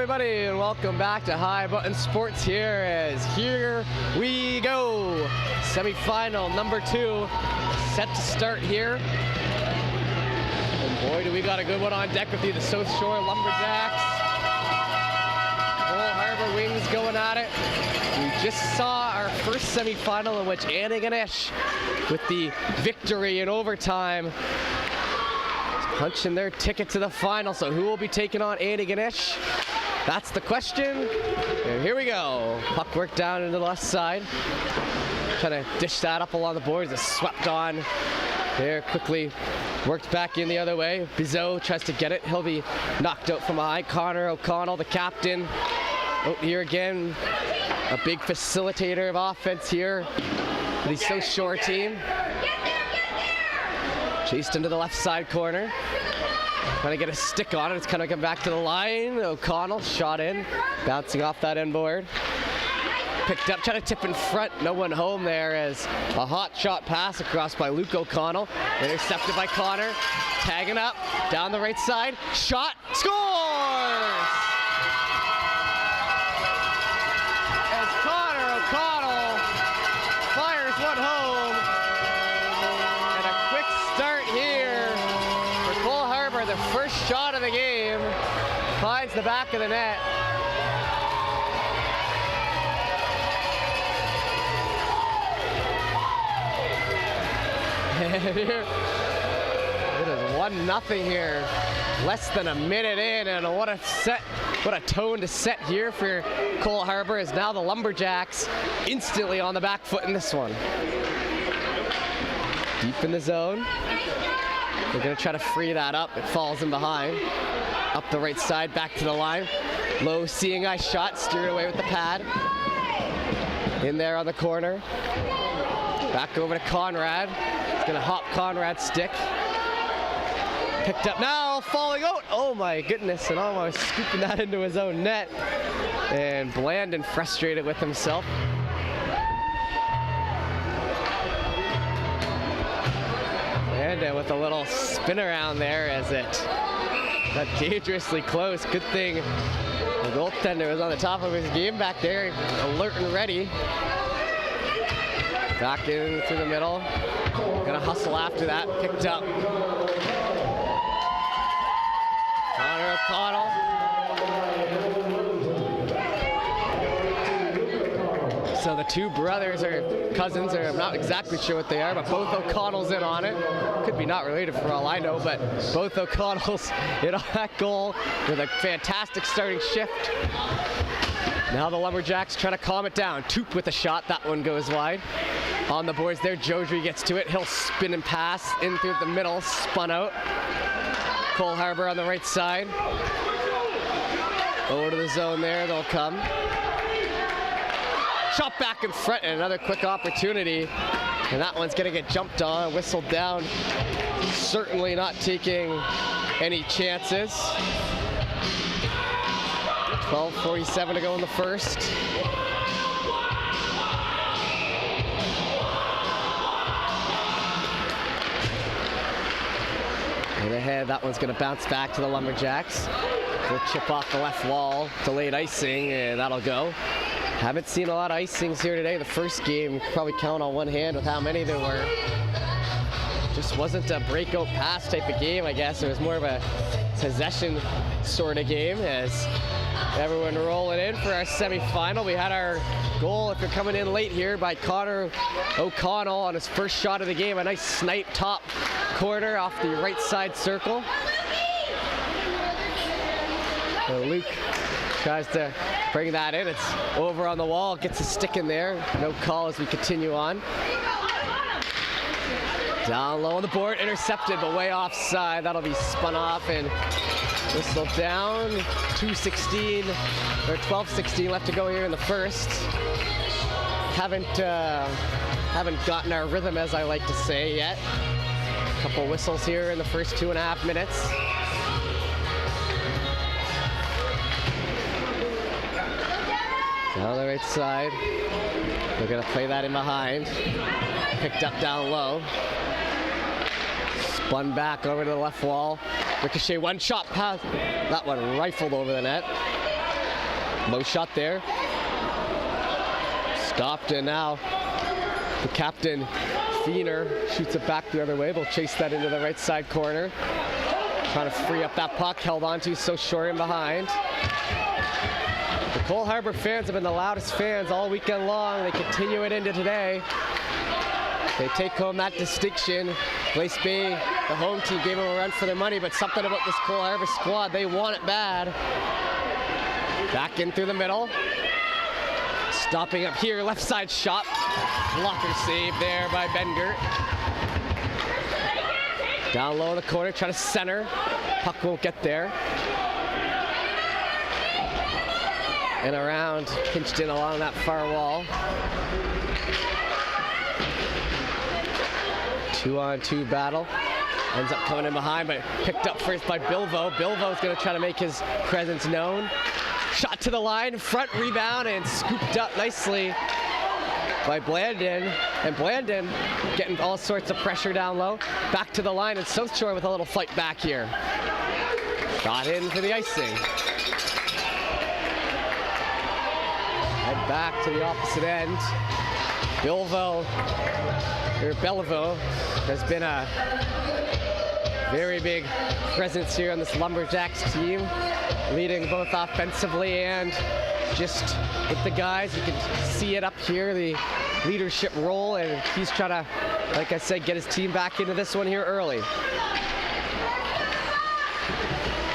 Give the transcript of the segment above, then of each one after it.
everybody, and welcome back to High Button Sports. Here we go. Semifinal number 2 set to start here. And boy, do we got a good one on deck with you, the South Shore Lumberjacks. Cole Harbour Wings going at it. We just saw our first semifinal in which Annie Ganesh, with the victory in overtime, punching their ticket to the final. So who will be taking on Annie Ganesh? That's the question. And here we go. Puck work down into the left side. Trying to dish that up along the boards. It's swept on there quickly. Worked back in the other way. Bizot tries to get it. He'll be knocked out from behind. Connor O'Connell, the captain. Oh, here again, a big facilitator of offense here for the South Shore team. Chased into the left side corner. Trying to get a stick on it. It's kind of come back to the line. O'Connell shot in, bouncing off that end board. Picked up, trying to tip in front. No one home there as a hot shot pass across by Luke O'Connell. Intercepted by Connor. Tagging up, down the right side. Shot, scores! As Connor O'Connell fires one home. And a quick start here for Cole Harbour. The first shot of the game finds the back of the net. And here, it is 1-0 here. Less than a minute in, and what a tone to set here for Cole Harbour, as now the Lumberjacks instantly on the back foot in this one. Deep in the zone. They're going to try to free that up. It falls in behind. Up the right side, back to the line. Low seeing eye shot, steered away with the pad. In there on the corner. Back over to Conrad. He's going to hop Conrad's stick. Picked up now, falling out. Oh my goodness, and almost scooping that into his own net. And Blandon frustrated with himself. And with a little spin around there as it got dangerously close. Good thing the goaltender was on the top of his game back there, alert and ready. Back in through the middle. Gonna hustle after that. Picked up. Connor O'Connell. So the two brothers or cousins, or I'm not exactly sure what they are, but both O'Connells in on it. Could be not related for all I know, but both O'Connells in on that goal with a fantastic starting shift. Now the Lumberjacks trying to calm it down. Toop with a shot. That one goes wide. On the boards there, Jodry gets to it. He'll spin and pass in through the middle, spun out. Cole Harbour on the right side. Over to the zone there, they'll come. Shot back in front, and another quick opportunity. And that one's gonna get jumped on, whistled down. Certainly not taking any chances. 12:47 to go in the first. And ahead, that one's going to bounce back to the Lumberjacks. We'll chip off the left wall, delayed icing, and that'll go. Haven't seen a lot of icings here today. The first game, you could probably count on one hand with how many there were. Just wasn't a breakout pass type of game, I guess. It was more of a possession sort of game, as everyone rolling in for our semifinal. We had our goal, if you're coming in late here, by Connor O'Connell on his first shot of the game. A nice snipe top corner off the right side circle. So Luke tries to bring that in. It's over on the wall, gets a stick in there. No call as we continue on. Down low on the board, intercepted, but way offside. That'll be spun off and whistled down. 2:16 or 12:16 left to go here in the first. Haven't gotten our rhythm, as I like to say, yet. A couple whistles here in the first 2.5 minutes. Down the right side. They're gonna play that in behind. Picked up down low. Spun back over to the left wall. Ricochet one shot pass. That one rifled over the net. Low shot there. Stopped, and now the captain, Feener, shoots it back the other way. They'll chase that into the right side corner. Trying to free up that puck, held onto so short and behind. The Cole Harbour fans have been the loudest fans all weekend long. They continue it into today. They take home that distinction. Glace Bay, the home team, gave them a run for their money, but something about this Cole Harbour squad, they want it bad. Back in through the middle. Stopping up here, left side shot. Blocker save there by Bengert. Down low in the corner, trying to center. Puck won't get there. And around, pinched in along that far wall. 2-on-2 battle. Ends up coming in behind, but picked up first by Bilvo. Bilvo's gonna try to make his presence known. Shot to the line, front rebound, and scooped up nicely by Blandon. And Blandon getting all sorts of pressure down low. Back to the line, and South Shore with a little fight back here. Got in for the icing. Head back to the opposite end. Belleville has been a very big presence here on this Lumberjacks team, leading both offensively and just with the guys. You can see it up here, the leadership role, and he's trying to, like I said, get his team back into this one here early.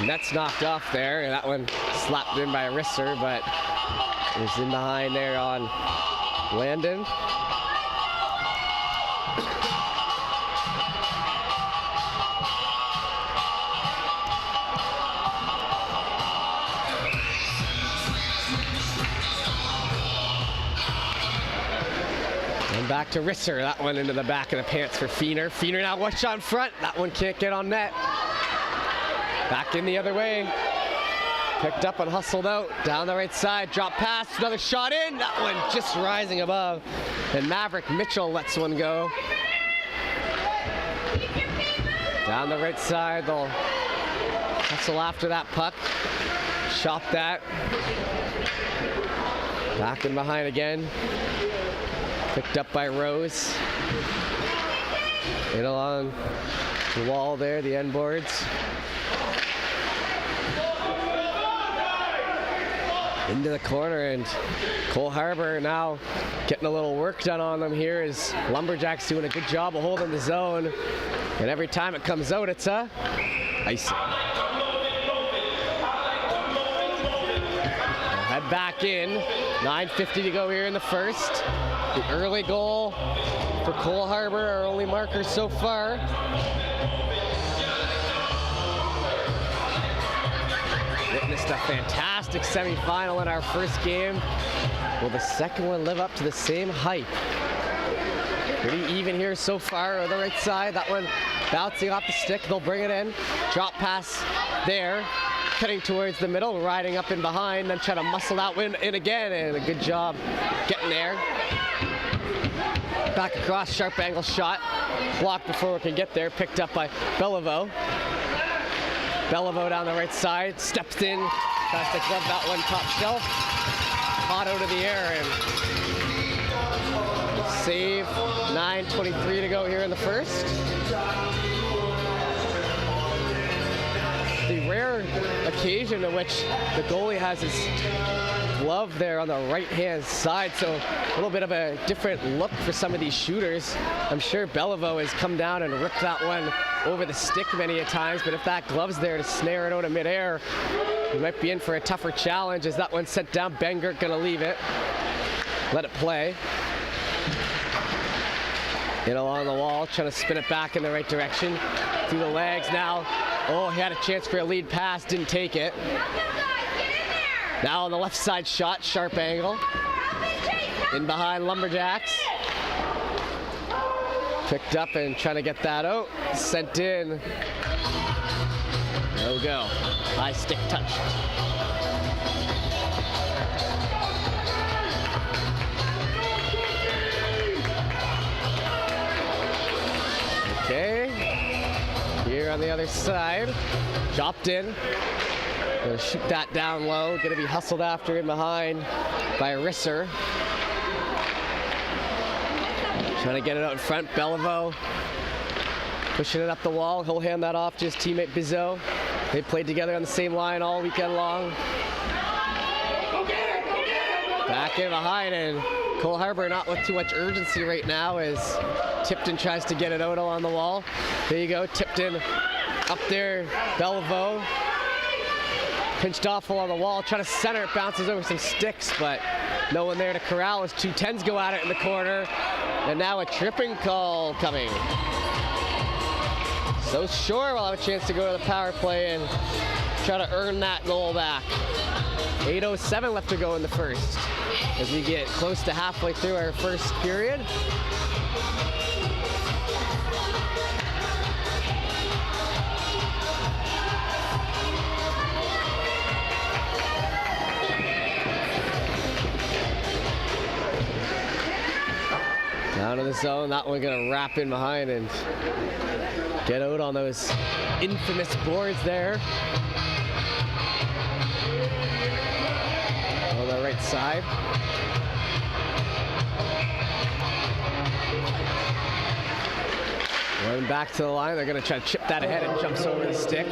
Net's knocked off there, and that one slapped in by Risser, but it was in behind there on Landon. Back to Risser, that one into the back of the pants for Feener. Feener now one shot in front, that one can't get on net. Back in the other way. Picked up and hustled out, down the right side, drop pass, another shot in, that one just rising above. And Maverick Mitchell lets one go. Down the right side, they'll hustle after that puck. Shop that. Back in behind again. Picked up by Rose. In along the wall there, the end boards. Into the corner, and Cole Harbour now getting a little work done on them here as Lumberjacks doing a good job of holding the zone. And every time it comes out, it's a icing. We'll head back in. 9:50 to go here in the first. The early goal for Cole Harbour, our only marker so far. Witnessed a fantastic semifinal in our first game. Will the second one live up to the same hype? Pretty even here so far on the right side. That one bouncing off the stick. They'll bring it in. Drop pass there. Cutting towards the middle, riding up in behind, then trying to muscle that win in again, and a good job getting there. Back across, sharp angle shot. Blocked before we can get there, picked up by Belleville. Belleville down the right side, steps in, tries to glove that one top shelf. Caught out of the air, and save. 9:23 to go here in the first. The rare occasion in which the goalie has his glove there on the right-hand side, so a little bit of a different look for some of these shooters. I'm sure Belleville has come down and ripped that one over the stick many a times, but if that glove's there to snare it out of midair, he might be in for a tougher challenge as that one's sent down. Bengert gonna leave it, let it play. In along the wall, trying to spin it back in the right direction. Through the legs now. Oh, he had a chance for a lead pass, didn't take it. Now on the left side shot, sharp angle. In behind Lumberjacks. Picked up and trying to get that out. Sent in. No go. High stick touched. Okay. Here on the other side. Dropped in. Gonna shoot that down low. Gonna be hustled after in behind by Risser. Trying to get it out in front. Beliveau pushing it up the wall. He'll hand that off to his teammate Bizot. They played together on the same line all weekend long. Back in behind, and Cole Harbour not with too much urgency right now as Tipton tries to get it out on the wall. There you go, Tipton up there. Beliveau pinched off along the wall, trying to center it, bounces over some sticks, but no one there to corral as 210s go at it in the corner. And now a tripping call coming. So Shore will have a chance to go to the power play and try to earn that goal back. 8:07 left to go in the first as we get close to halfway through our first period. Down in the zone, that one gonna wrap in behind and get out on those infamous boards there. On the right side. Going back to the line, they're gonna try to chip that ahead and jumps over the stick.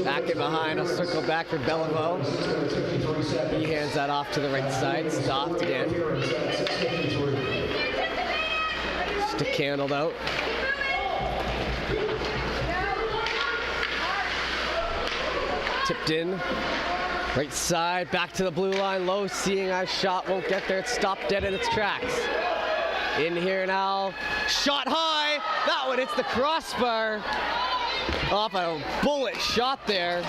Back in behind, I'll circle back for Beliveau. He hands that off to the right side, stopped again. Stick handled out. Tipped in. Right side, back to the blue line, low, seeing our shot won't get there. It's stopped dead in its tracks. In here now, shot high. That one hits the crossbar. Off a bullet shot there.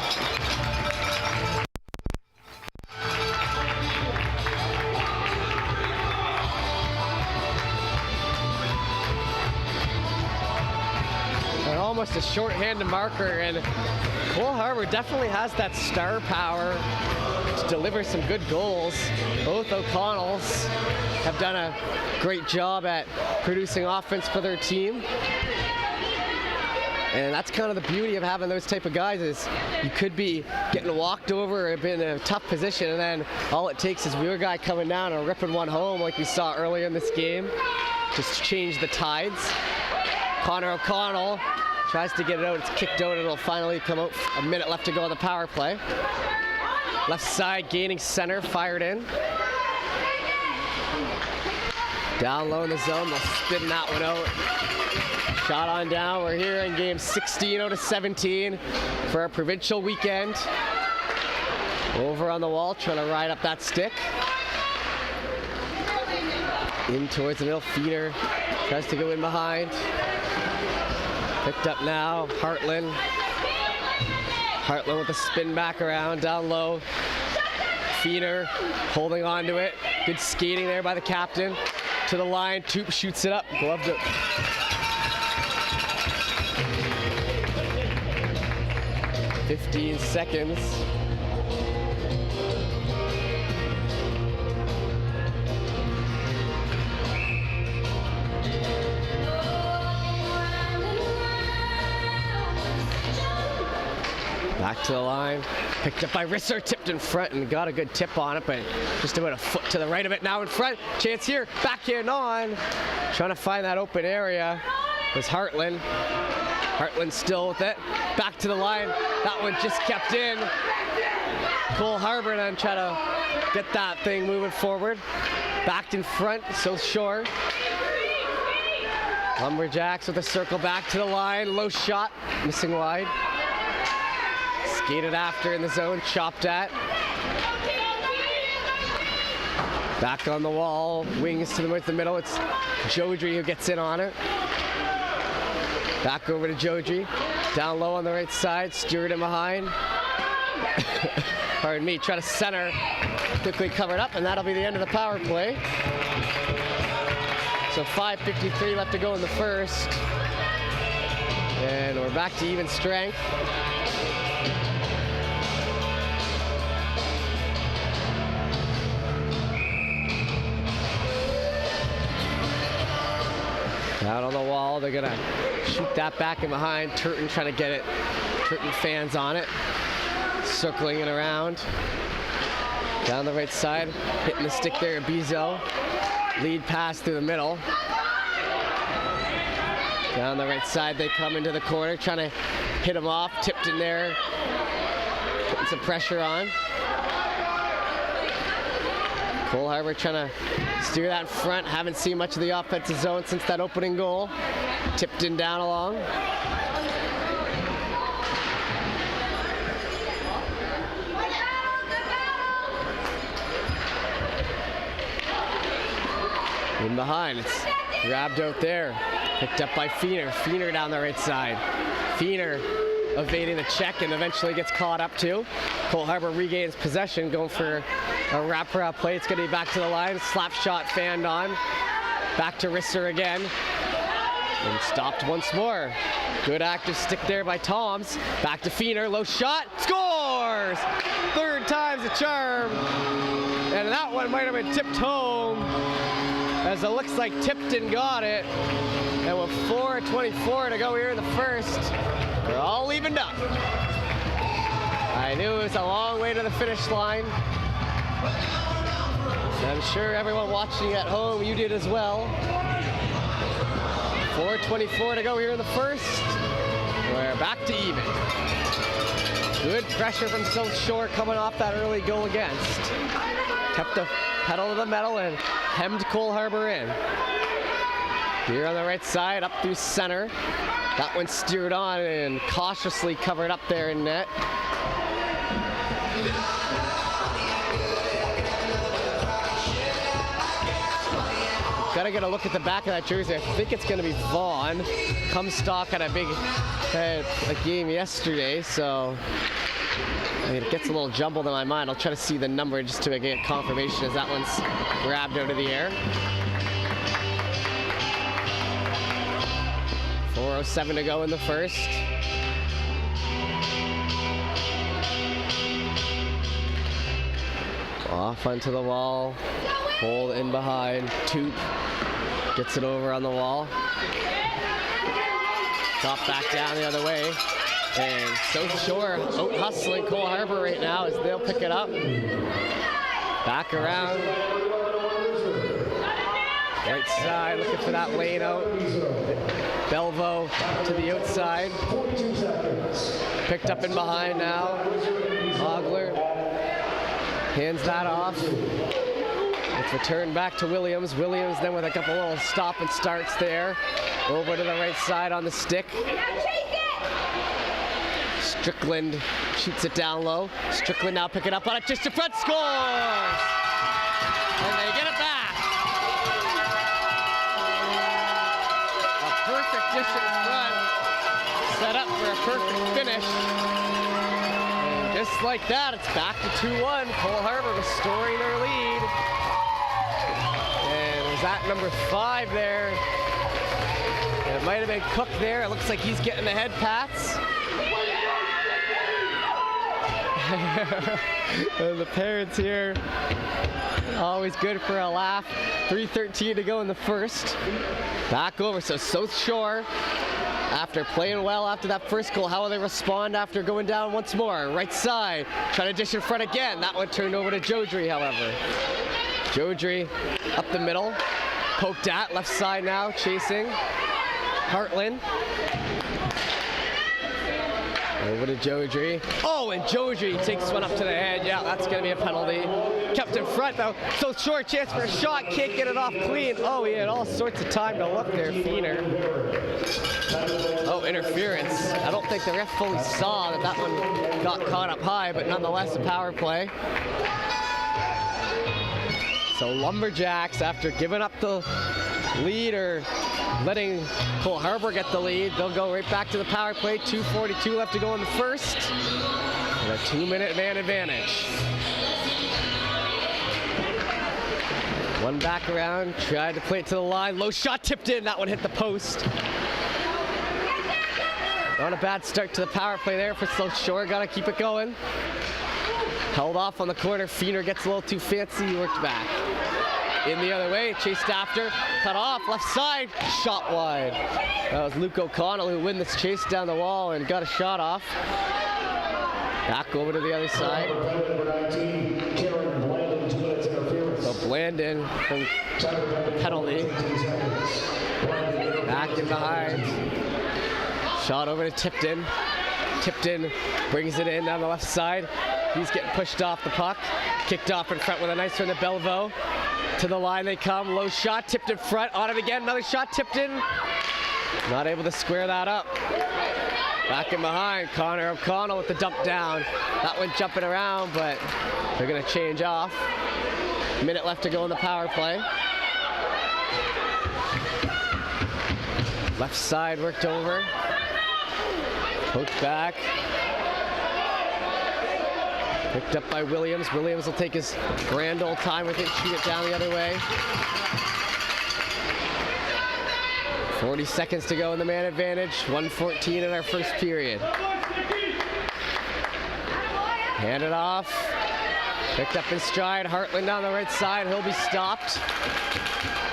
And almost a short-handed marker, and Cole Harbour definitely has that star power to deliver some good goals. Both O'Connells have done a great job at producing offense for their team. And that's kind of the beauty of having those type of guys, is you could be getting walked over or been in a tough position, and then all it takes is your guy coming down and ripping one home like we saw earlier in this game. Just change the tides. Connor O'Connell tries to get it out. It's kicked out. It'll finally come out. A minute left to go on the power play. Left side, gaining center, fired in. Down low in the zone, they'll spin that one out. Shot on down. We're here in game 16 out of 17 for our provincial weekend. Over on the wall, trying to ride up that stick. In towards the middle, feeder. Tries to go in behind. Picked up now, Hartland. Hartland with a spin back around, down low. Feeder holding on to it. Good skating there by the captain. To the line, Toop shoots it up, gloved it. "15 seconds. Back to the line, picked up by Risser, tipped in front and got a good tip on it, but just about a foot to the right of it. Now in front, chance here, backhand on. Trying to find that open area was Hartland. Hartland still with it, back to the line. That one just kept in. Cole Harbour then try to get that thing moving forward. Backed in front, so Shore. Lumberjacks with a circle back to the line, low shot, missing wide. Skated after in the zone, chopped at. Back on the wall, wings to the middle. It's Jodry who gets in on it. Back over to Jodry. Down low on the right side, Stewart in behind. Pardon me, try to center. Quickly covered up, and that'll be the end of the power play. So 5:53 left to go in the first. And we're back to even strength. Out on the wall, they're gonna shoot that back in behind. Turton trying to get it. Turton fans on it. Circling it around. Down the right side, hitting the stick there at Bizo. Lead pass through the middle. Down the right side, they come into the corner, trying to hit him off. Tipped in there, putting some pressure on. Cole Harbour trying to steer that in front. Haven't seen much of the offensive zone since that opening goal. Tipped in down along. In behind, it's grabbed out there. Picked up by Feener. Feener down the right side. Feener evading the check and eventually gets caught up too. Cole Harbour regains possession, going for a wraparound play. It's going to be back to the line. Slap shot fanned on. Back to Risser again. And stopped once more. Good active stick there by Toms. Back to Feener. Low shot. Scores! Third time's a charm. And that one might have been tipped home, as it looks like Tipton got it. And with 4:24 to go here in the first, we're all evened up. I knew it was a long way to the finish line. And I'm sure everyone watching at home, you did as well. 4:24 to go here in the first. We're back to even. Good pressure from South Shore coming off that early goal against. Kept the pedal to the metal and hemmed Cole Harbour in. Here on the right side, up through center. That one steered on and cautiously covered up there in net. Gotta get a look at the back of that jersey. I think it's gonna be Vaughn. Comstock had a big game yesterday, so I mean, it gets a little jumbled in my mind. I'll try to see the number just to get confirmation as that one's grabbed out of the air. 4:07 to go in the first. Off onto the wall. Hold in behind. Toop gets it over on the wall. Drop back down the other way. And South Shore out hustling Cole Harbour right now as they'll pick it up. Back around. Right side, looking for that lane out. Belvo to the outside. Picked up in behind now. Ogler hands that off. It's returned back to Williams. Williams then with a couple little stop and starts there. Over to the right side on the stick. Strickland shoots it down low. Strickland now picking up on it, just to front, scores! And they get it back. A perfect dish in front, set up for a perfect finish. And just like that, it's back to 2-1. Cole Harbour restoring their lead. And was that number 5 there? And it might have been Cook there. It looks like he's getting the head pats. The parents here, always good for a laugh. 3:13 to go in the first. Back over, so South Shore, after playing well after that first goal, how will they respond after going down once more? Right side, trying to dish in front again. That one turned over to Jodry, however. Jodry up the middle, poked at, left side now, chasing. Hartland. Over to Jodry. Oh, and Jodry takes one up to the head. Yeah, that's going to be a penalty. Kept in front, though. So short chance for a shot. Can't get it off clean. Oh, he had all sorts of time to look there, Feener. Oh, interference. I don't think the ref fully saw that that one got caught up high, but nonetheless, a power play. So Lumberjacks, after giving up the lead or letting Cole Harbour get the lead, they'll go right back to the power play. 2:42 left to go in the first. And a 2-minute man advantage. One back around, tried to play it to the line. Low shot tipped in, that one hit the post. Not a bad start to the power play there for South Shore, gotta keep it going. Held off on the corner, Feener gets a little too fancy, he worked back. In the other way, chased after, cut off, left side, shot wide. That was Luke O'Connell who won this chase down the wall and got a shot off. Back over to the other side. So Blandon from the penalty. Back in behind. Shot over to Tipton. Tipton brings it in down the left side. He's getting pushed off the puck. Kicked off in front with a nice one to Belvo. To the line they come. Low shot. Tipped in front. On it again. Another shot. Tipton. Not able to square that up. Back in behind. Connor O'Connell with the dump down. That one jumping around, but they're going to change off. Minute left to go in the power play. Left side worked over. Poked back. Picked up by Williams. Williams will take his grand old time with it, shoot it down the other way. 40 seconds to go in the man advantage. 1:14 in our first period. Hand it off. Picked up in stride. Hartland down the right side. He'll be stopped.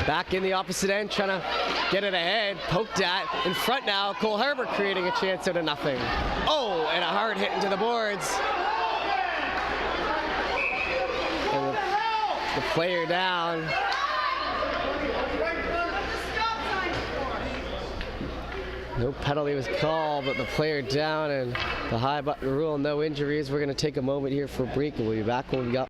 Back in the opposite end, trying to get it ahead. Poked at. In front now. Cole Harbour creating a chance out of nothing. Oh, and a hard hit into the boards. And the player down. No penalty was called, but the player down and the high button rule, no injuries. We're going to take a moment here for a break and we'll be back when we got.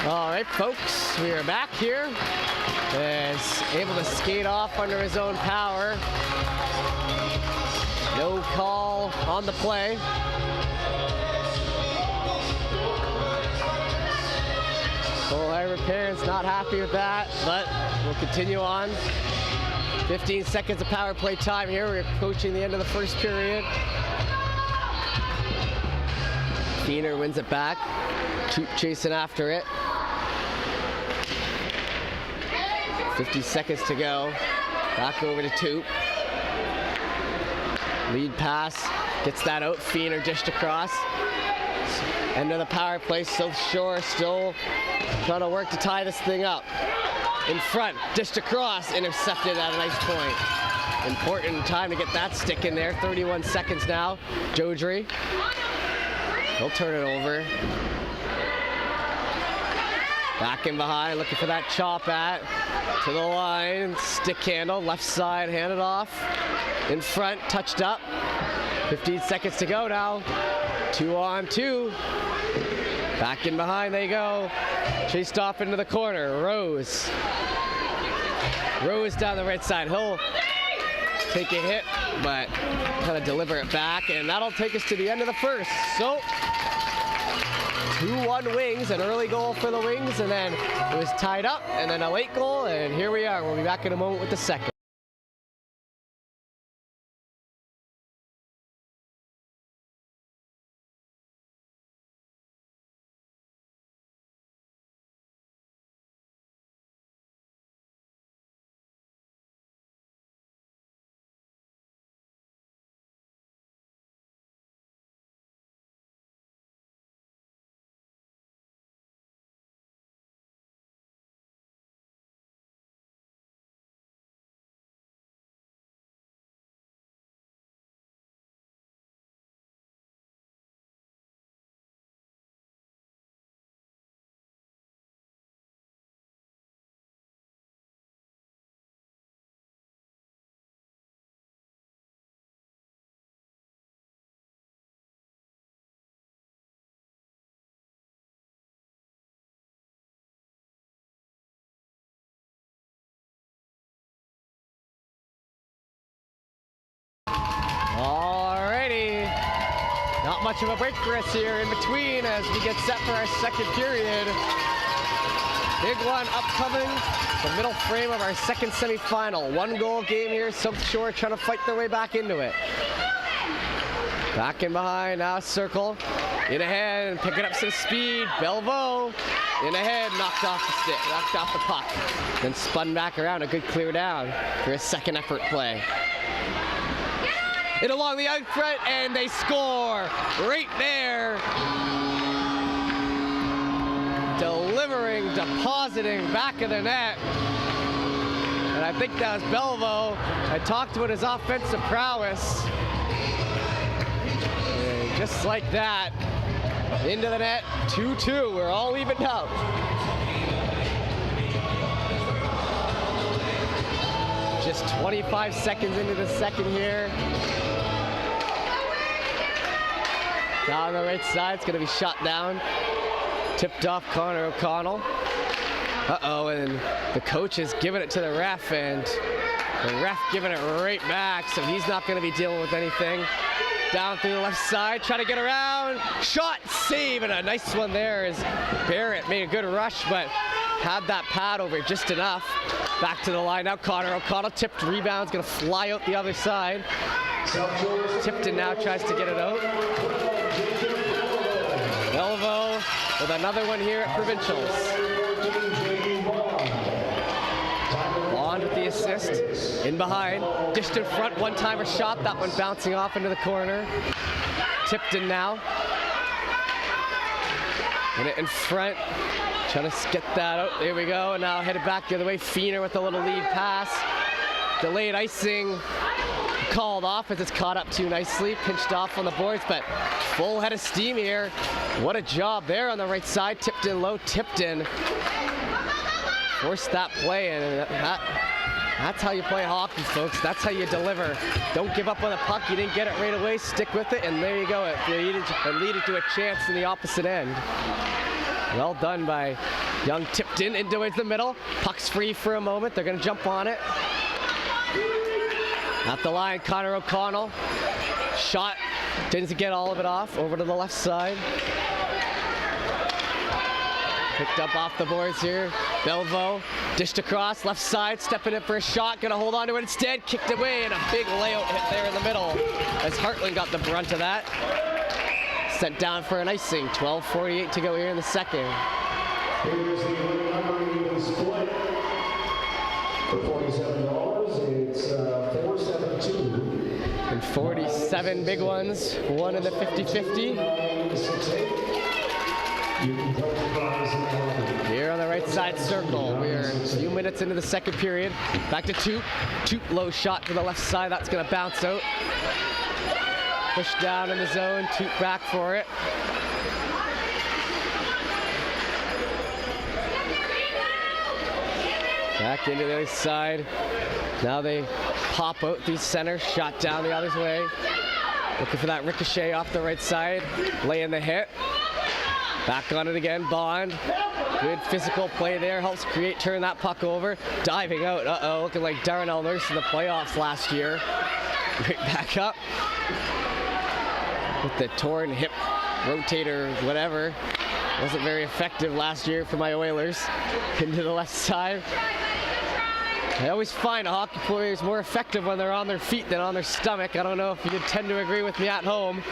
All right, folks, we are back here. Is able to skate off under his own power. No call on the play. Cole Harbour parents not happy with that, but we'll continue on. 15 seconds of power play time here. We're approaching the end of the first period. Keener wins it back. Toop chasing after it. 50 seconds to go. Back over to Toop. Lead pass. Gets that out. Feener dished across. End of the power play. South Shore still trying to work to tie this thing up. In front. Dished across. Intercepted at a nice point. Important time to get that stick in there. 31 seconds now. Jodry. He'll turn it over. Back in behind, looking for that chop at. To the line, stick handle, left side, handed off. In front, touched up. 15 seconds to go now. 2-on-2. Back in behind they go. Chased off into the corner. Rose. Rose down the right side. He'll take a hit, but kind of deliver it back, and that'll take us to the end of the first. So 2-1 Wings, an early goal for the Wings, and then it was tied up, and then a late goal, and here we are. We'll be back in a moment with the second. Alrighty. Not much of a break for us here in between as we get set for our second period. Big one upcoming, the middle frame of our second semifinal. 1-goal game here, South Shore trying to fight their way back into it. Back in behind, now circle. In ahead and picking up some speed. Belvo in ahead, knocked off the stick, knocked off the puck. Then spun back around, a good clear down for a second effort play. In along the out front, and they score right there. Delivering, depositing back of the net. And I think that was Belvo. I talked about his offensive prowess. And just like that, into the net, 2-2. We're all evened out. Just 25 seconds into the second here. Down the right side, it's going to be shot down. Tipped off Connor O'Connell. Uh-oh, and the coach is giving it to the ref, and the ref giving it right back, so he's not going to be dealing with anything. Down through the left side, trying to get around. Shot, save, and a nice one there as Barrett made a good rush, but had that pad over just enough. Back to the line now, Connor O'Connell, tipped rebound's gonna fly out the other side. Tipton now tries to get it out. Belvo with another one here at Provincials. Bond with the assist, in behind, dished in front, one-timer shot, that one bouncing off into the corner. Tipton now. And it in front, trying to get that out, there we go, and now headed back the other way, Feener with a little lead pass. Delayed icing, called off as it's caught up too nicely, pinched off on the boards, but full head of steam here. What a job there on the right side, tipped in low, Tipton. Forced that play, and that's how you play hockey, folks. That's how you deliver. Don't give up on the puck. You didn't get it right away. Stick with it, and there you go. It leaded to a chance in the opposite end. Well done by young Tipton into the middle. Puck's free for a moment. They're going to jump on it. At the line, Connor O'Connell. Shot. Didn't get all of it off. Over to the left side. Picked up off the boards here. Belvo dished across, left side, stepping in for a shot, gonna hold on to it instead, kicked away, and a big layout hit there in the middle as Hartland got the brunt of that. Sent down for an icing, 12:48 to go here in the second. Here's the winning split for $47. It's 472. And 47 big ones, one in the 50-50. Here on the right side circle, we're a few minutes into the second period. Back to Toot. Toot low shot to the left side, that's gonna bounce out. Push down in the zone, Toot back for it. Back into the other side. Now they pop out the center, shot down the other way. Looking for that ricochet off the right side, laying the hit. Back on it again, Bond. Good physical play there, helps create, turn that puck over. Diving out, uh-oh, looking like Darnell Nurse in the playoffs last year. Right back up. With the torn hip rotator, whatever. Wasn't very effective last year for my Oilers. Into the left side. I always find a hockey player is more effective when they're on their feet than on their stomach. I don't know if you would tend to agree with me at home.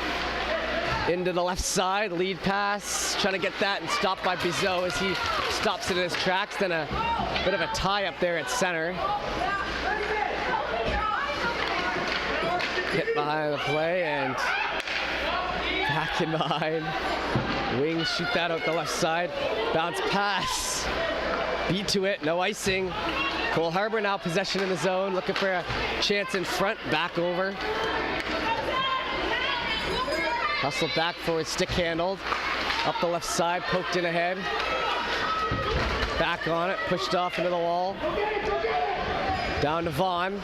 Into the left side, lead pass, trying to get that and stopped by Bizot as he stops it in his tracks. Then a bit of a tie up there at center. Hit behind the play and back in behind. Wings shoot that out the left side. Bounce pass. Beat to it, no icing. Cole Harbour now possession in the zone, looking for a chance in front, back over. Hustled back forward, stick handled. Up the left side, poked in ahead. Back on it, pushed off into the wall. Down to Vaughn.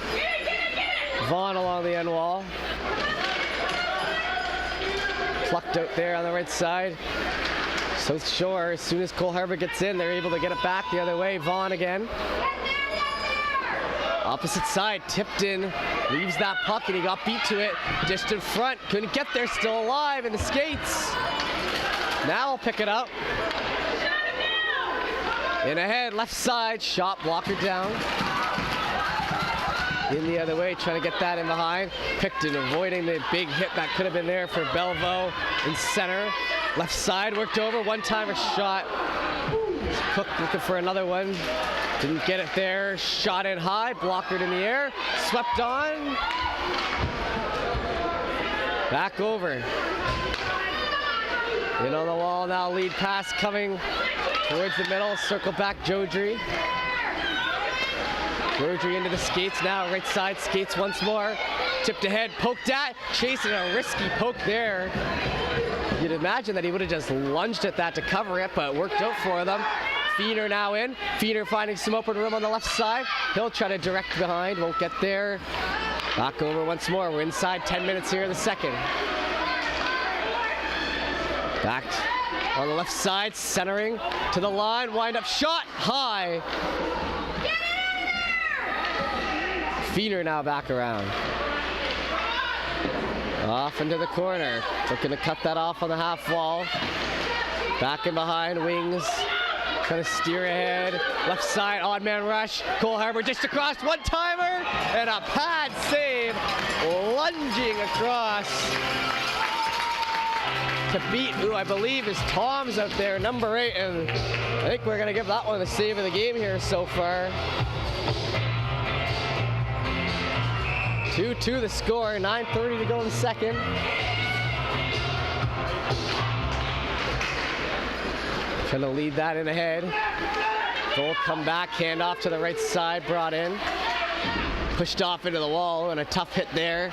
Vaughn along the end wall. Plucked out there on the right side. South Shore, as soon as Cole Harbour gets in, they're able to get it back the other way. Vaughn again. Opposite side, Tipton leaves that puck and he got beat to it. Dished in front, couldn't get there, still alive in the skates. Now he'll pick it up. In ahead, left side, shot blocker down. In the other way, trying to get that in behind. Picton avoiding the big hit that could have been there for Belvo in center. Left side worked over, one-timer shot. Cook looking for another one. Didn't get it there. Shot in high, blockered in the air, swept on. Back over. In on the wall now, lead pass coming towards the middle. Circle back, Jodry. Jodry into the skates now, right side, skates once more. Tipped ahead, poked at, chasing a risky poke there. You'd imagine that he would have just lunged at that to cover it, but it worked out for them. Feener now in. Feener finding some open room on the left side. He'll try to direct behind, won't get there. Back over once more. We're inside 10 minutes here in the second. Back on the left side, centering to the line, wind up shot, high. Feener now back around. Off into the corner. Looking to cut that off on the half wall. Back in behind, wings. Trying to steer ahead. Left side, odd man rush. Cole Harbour just across, one-timer. And a pad save. Lunging across. To beat who I believe is Tom's out there, number 8. And I think we're going to give that one the save of the game here so far. 2-2 the score, 9:30 to go in the second. Trying to lead that in ahead. Goal come back, hand off to the right side, brought in. Pushed off into the wall and a tough hit there.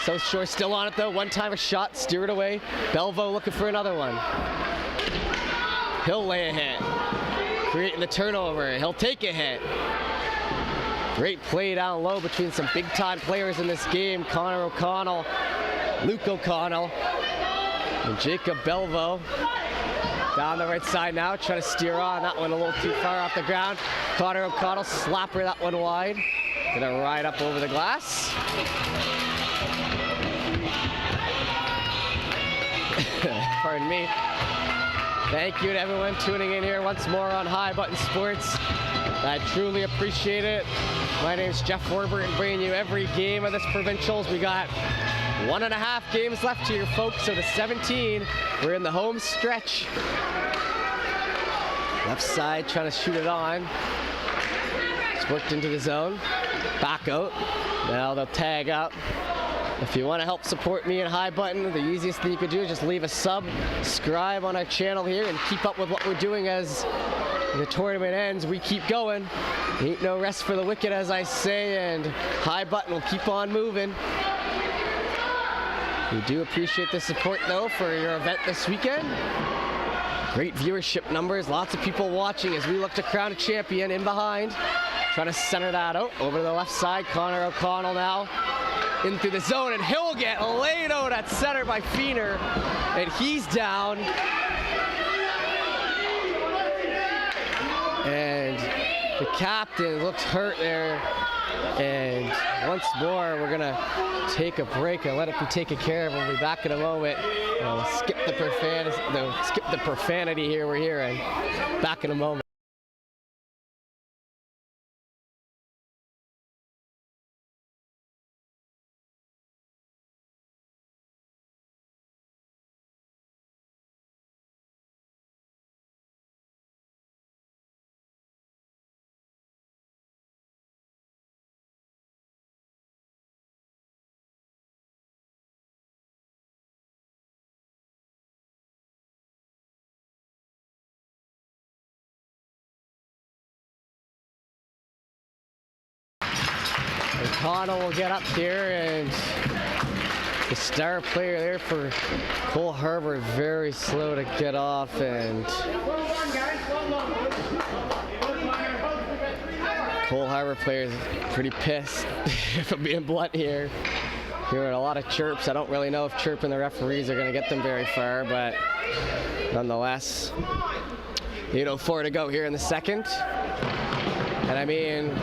South Shore still on it though, one-timer shot, steer it away. Belvo looking for another one. He'll lay a hit, creating the turnover. He'll take a hit. Great play down low between some big-time players in this game. Connor O'Connell, Luke O'Connell, and Jacob Belvo. Down the right side now, trying to steer on. That one a little too far off the ground. Connor O'Connell, slapper that one wide. Gonna ride up over the glass. Pardon me. Thank you to everyone tuning in here once more on High Button Sports. I truly appreciate it. My name's Jeff Warburton, bringing you every game of this Provincials. We got 1.5 games left here, folks, so the 17. We're in the home stretch. Left side, trying to shoot it on. It's worked into the zone. Back out. Now they'll tag up. If you want to help support me in High Button, the easiest thing you could do is just leave a subscribe on our channel here and keep up with what we're doing as the tournament ends. We keep going. Ain't no rest for the wicked, as I say, and High Button will keep on moving. We do appreciate the support, though, for your event this weekend. Great viewership numbers, lots of people watching as we look to crown a champion in behind. Trying to center that out over to the left side. Connor O'Connell now in through the zone, and he'll get laid out at center by Feener, and he's down. And the captain looks hurt there. And once more, we're gonna take a break and let it be taken care of. We'll be back in a moment. We'll skip the profanity here we're hearing. Back in a moment. O'Connell will get up here, and the star player there for Cole Harbour very slow to get off, and Cole Harbour players pretty pissed, if I'm being blunt here. Hearing a lot of chirps. I don't really know if chirping the referees are going to get them very far, but nonetheless, 8:04 to go here in the second. And I mean,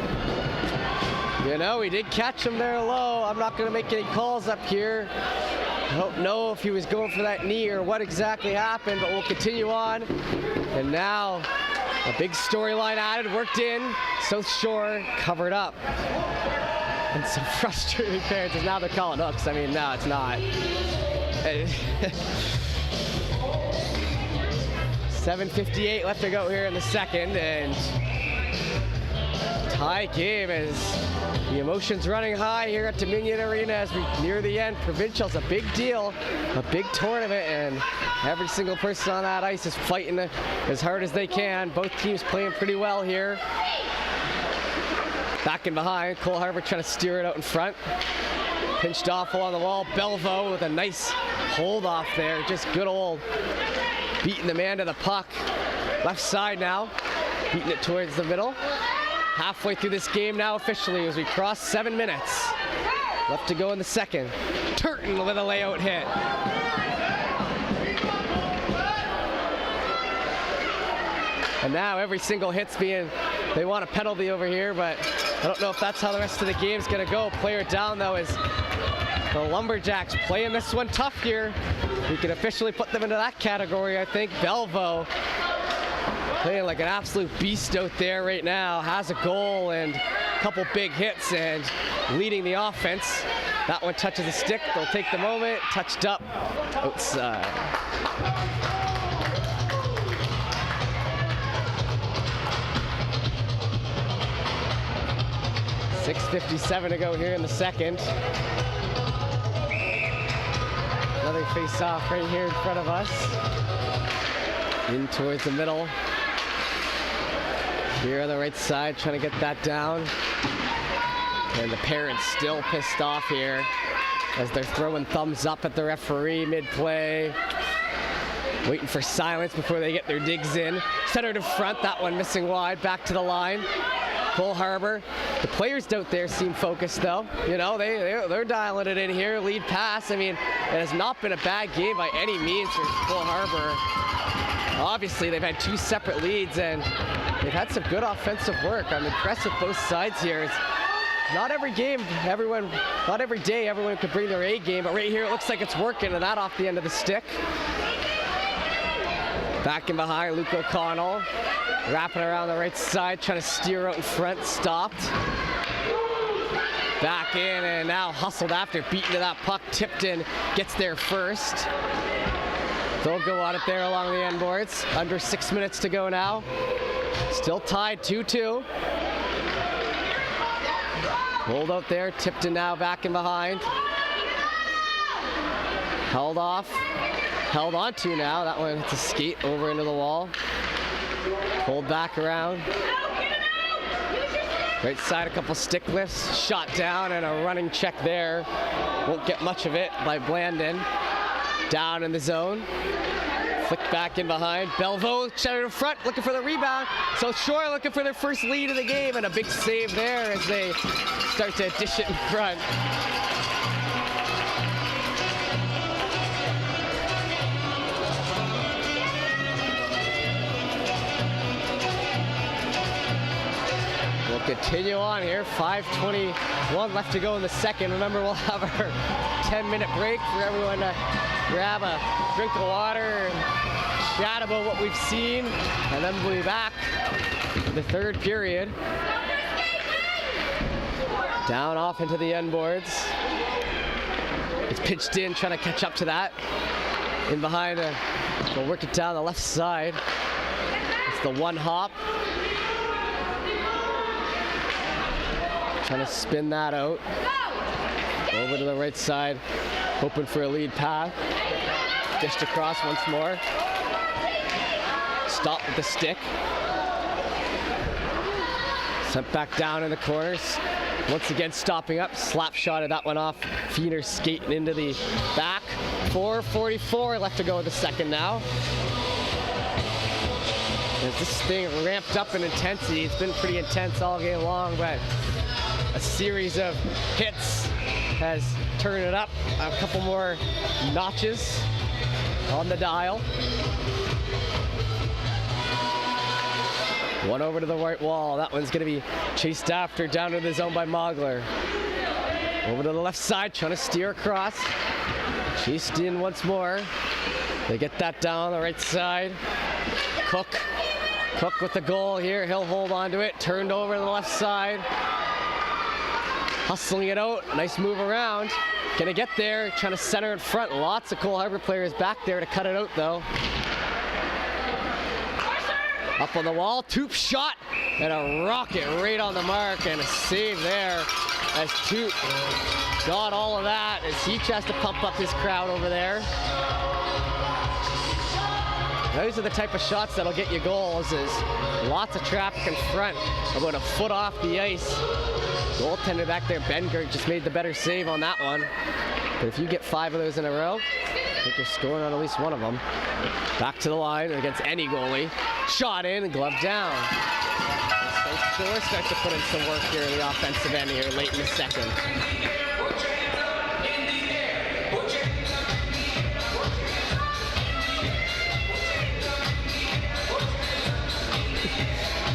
You know, he did catch him there low. I'm not going to make any calls up here. I don't know if he was going for that knee or what exactly happened, but we'll continue on. And now a big storyline added, worked in. South Shore covered up. And some frustrated parents is now they're calling hooks. I mean, no, it's not. 7:58 left to go here in the second, and tie game as the emotions running high here at Dominion Arena as we near the end. Provincial's a big deal, a big tournament, and every single person on that ice is fighting as hard as they can. Both teams playing pretty well here. Back and behind, Cole Harbour trying to steer it out in front. Pinched off along the wall. Belvo with a nice hold off there. Just good old beating the man to the puck. Left side now, beating it towards the middle. Halfway through this game now officially as we cross 7 minutes. Left to go in the second. Turton with a layout hit. And now every single hit's being, they want a penalty over here, but I don't know if that's how the rest of the game's gonna go. Player down though is the Lumberjacks playing this one tough here. We can officially put them into that category, I think. Belvo playing like an absolute beast out there right now. Has a goal and a couple big hits and leading the offense. That one touches the stick. They'll take the moment. Touched up outside. 6:57 to go here in the second. Another face-off right here in front of us. In towards the middle. Here on the right side, trying to get that down. And the parents still pissed off here as they're throwing thumbs up at the referee mid-play. Waiting for silence before they get their digs in. Centered in front, that one missing wide, back to the line. Cole Harbour. The players out there seem focused though. You know, they're dialing it in here. Lead pass. I mean, it has not been a bad game by any means for Cole Harbour. Obviously, they've had two separate leads and they've had some good offensive work. I'm impressed with both sides here. It's not every game, not every day everyone could bring their A game, but right here it looks like it's working, and that off the end of the stick. Back and behind, Luke O'Connell. Wrapping around the right side, trying to steer out in front, stopped. Back in and now hustled after, beaten to that puck, tipped in, gets there first. They'll go on it there along the end boards. Under 6 minutes to go now. Still tied 2-2. Hold out there, tipped in now, back and behind. Held off, held on to now. That one hits a skate over into the wall. Pulled back around. Right side, a couple stick lifts, shot down, and a running check there. Won't get much of it by Blandon. Down in the zone. Flicked back in behind. Belvo, centered in front, looking for the rebound. So Shore looking for their first lead of the game, and a big save there as they start to dish it in front. Continue on here, 5:21 left to go in the second. Remember, we'll have our 10-minute break for everyone to grab a drink of water and chat about what we've seen, and then we'll be back for the third period. Down off into the end boards. It's pitched in, trying to catch up to that. In behind, we'll work it down the left side. It's the one hop. Trying to spin that out. Over to the right side, hoping for a lead pass. Dished across once more. Stopped with the stick. Sent back down in the corners. Once again stopping up, slap shotted that one off. Feener skating into the back. 4:44 left to go in the second now. As this thing ramped up in intensity, it's been pretty intense all game long, but a series of hits has turned it up a couple more notches on the dial. One over to the right wall. That one's going to be chased after down to the zone by Mogler. Over to the left side, trying to steer across. Chased in once more. They get that down on the right side. Cook with the goal here. He'll hold on to it. Turned over to the left side. Hustling it out. Nice move around. Gonna get there. Trying to center in front. Lots of Cole Harbour players back there to cut it out though. Up on the wall. Toop shot. And a rocket right on the mark. And a save there as Toop got all of that as he tries to pump up his crowd over there. Those are the type of shots that'll get you goals. Is lots of traffic in front, about a foot off the ice. Goaltender back there, Bengert, just made the better save on that one. But if you get 5 of those in a row, I think you're scoring on at least one of them. Back to the line against any goalie. Shot in and glove down. So Shore starts to put in some work here in the offensive end here late in the second.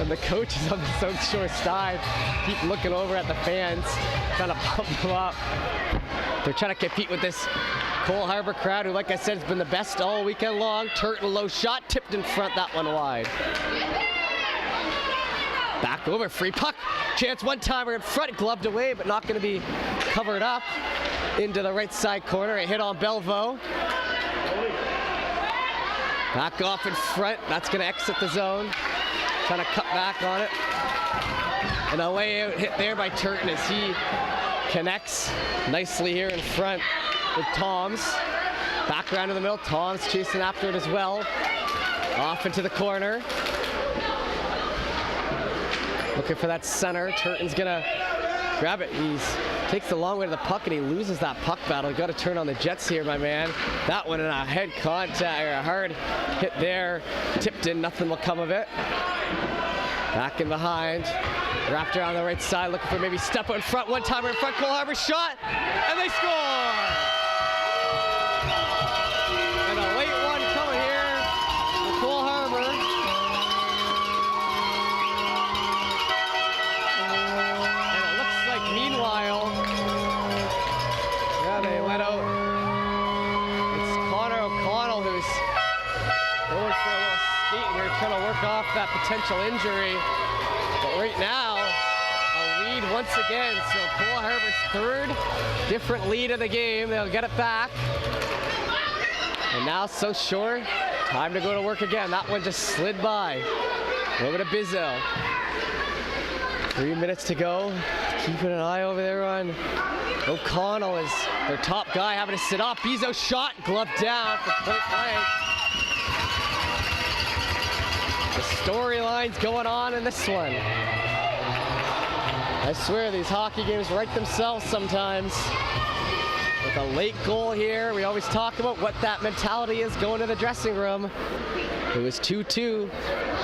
And the coaches on the South Shore side keep looking over at the fans, trying to pump them up. They're trying to compete with this Cole Harbour crowd, who, like I said, has been the best all weekend long. Turton low shot, tipped in front, that one wide. Back over, free puck. Chance one-timer in front, gloved away, but not going to be covered up. Into the right side corner, a hit on Belvo. Back off in front, that's going to exit the zone. Trying to cut back on it. And a layout hit there by Turton as he connects nicely here in front with Toms. Back around to the middle, Toms chasing after it as well. Off into the corner. Looking for that center. Turton's gonna grab it. He takes the long way to the puck and he loses that puck battle. Got to turn on the Jets here, my man. That one in a head contact, or a hard hit there. Tipped in, nothing will come of it. Back in behind, wrapped around the right side, looking for maybe step out in front, one-timer in front, Cole Harbour shot, and they score! And a late one coming here for Cole Harbour. And it looks like meanwhile, yeah, they let out, it's Connor O'Connell who's going for a little skate here, trying to work off that potential injury. But right now, a lead once again. So Cole Harbour's third different lead of the game. They'll get it back. And now South Shore, time to go to work again. That one just slid by. Over to Bizzo. 3 minutes to go. Keeping an eye over there on O'Connell is their top guy, having to sit up. Bizzo shot, glove down for point blank. The storyline's going on in this one. I swear these hockey games write themselves sometimes. With a late goal here, we always talk about what that mentality is going to the dressing room. It was 2-2.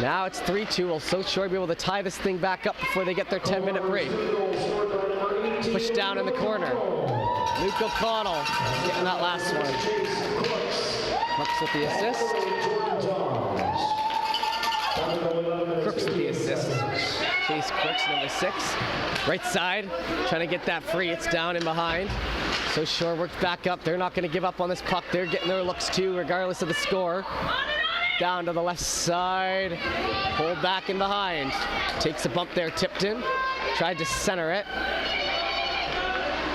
Now it's 3-2. Will South Shore be able to tie this thing back up before they get their 10-minute break? Pushed down in the corner. Luke O'Connell getting that last one. Crooks with the assist. Crooks with the assist. Chase Crooks, number 6. Right side, trying to get that free. It's down in behind. So Shore works back up. They're not going to give up on this puck. They're getting their looks too, regardless of the score. Down to the left side. Pulled back in behind. Takes a bump there, Tipton. Tried to center it.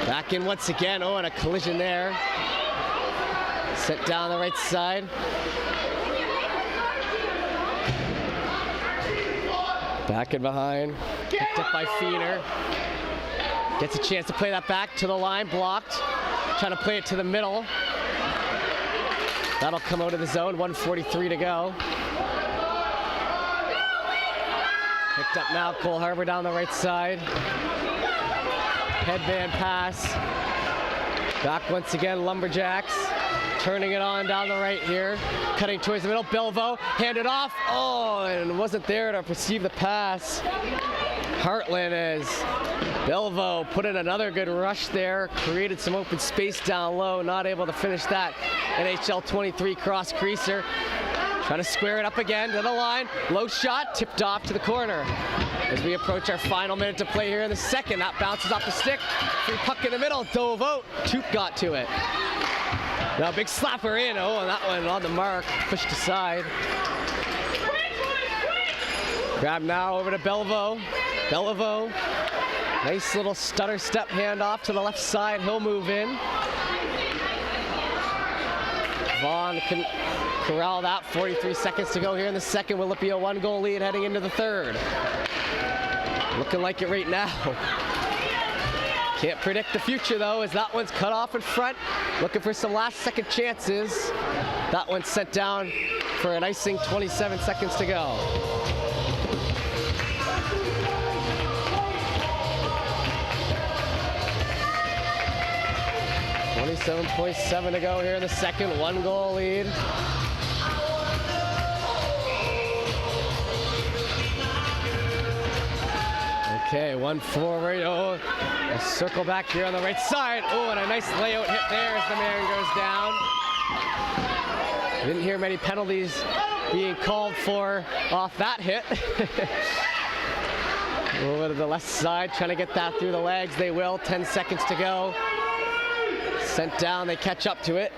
Back in once again. Oh, and a collision there. Sent down the right side. Back in behind. Picked up by Feener. Gets a chance to play that back to the line. Blocked. Trying to play it to the middle. That'll come out of the zone. 1:43 to go. Picked up now. Cole Harbour down the right side. Headband pass. Back once again. Lumberjacks. Turning it on down the right here. Cutting towards the middle. Belvo. Handed off. Oh, and wasn't there to receive the pass. Heartland as Belvo put in another good rush there. Created some open space down low. Not able to finish that. NHL 23 cross creaser. Trying to square it up again to the line. Low shot, tipped off to the corner. As we approach our final minute to play here in the second, that bounces off the stick. Free puck in the middle, dove out. Toot got to it. Now big slapper in. Oh, and that one on the mark, pushed aside. Grab now over to Bellevaux. Bellevaux, nice little stutter step handoff to the left side. He'll move in. Vaughn can corral that. 43 seconds to go here in the second. Will it be a 1-goal lead heading into the third? Looking like it right now. Can't predict the future though, as that one's cut off in front. Looking for some last second chances. That one's sent down for an icing. 27 seconds to go. 27.7 to go here in the second. 1-goal lead. Okay, one forward. Oh, a circle back here on the right side. Oh, and a nice layout hit there as the man goes down. Didn't hear many penalties being called for off that hit. Over to the left side, trying to get that through the legs. They will. 10 seconds to go. Sent down, they catch up to it.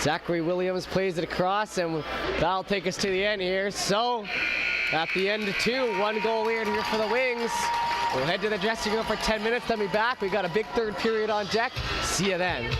Zachary Williams plays it across, and that'll take us to the end here. So, at the end of 2, 1-goal lead here for the Wings. We'll head to the dressing room for 10 minutes, then be back. We've got a big third period on deck. See you then.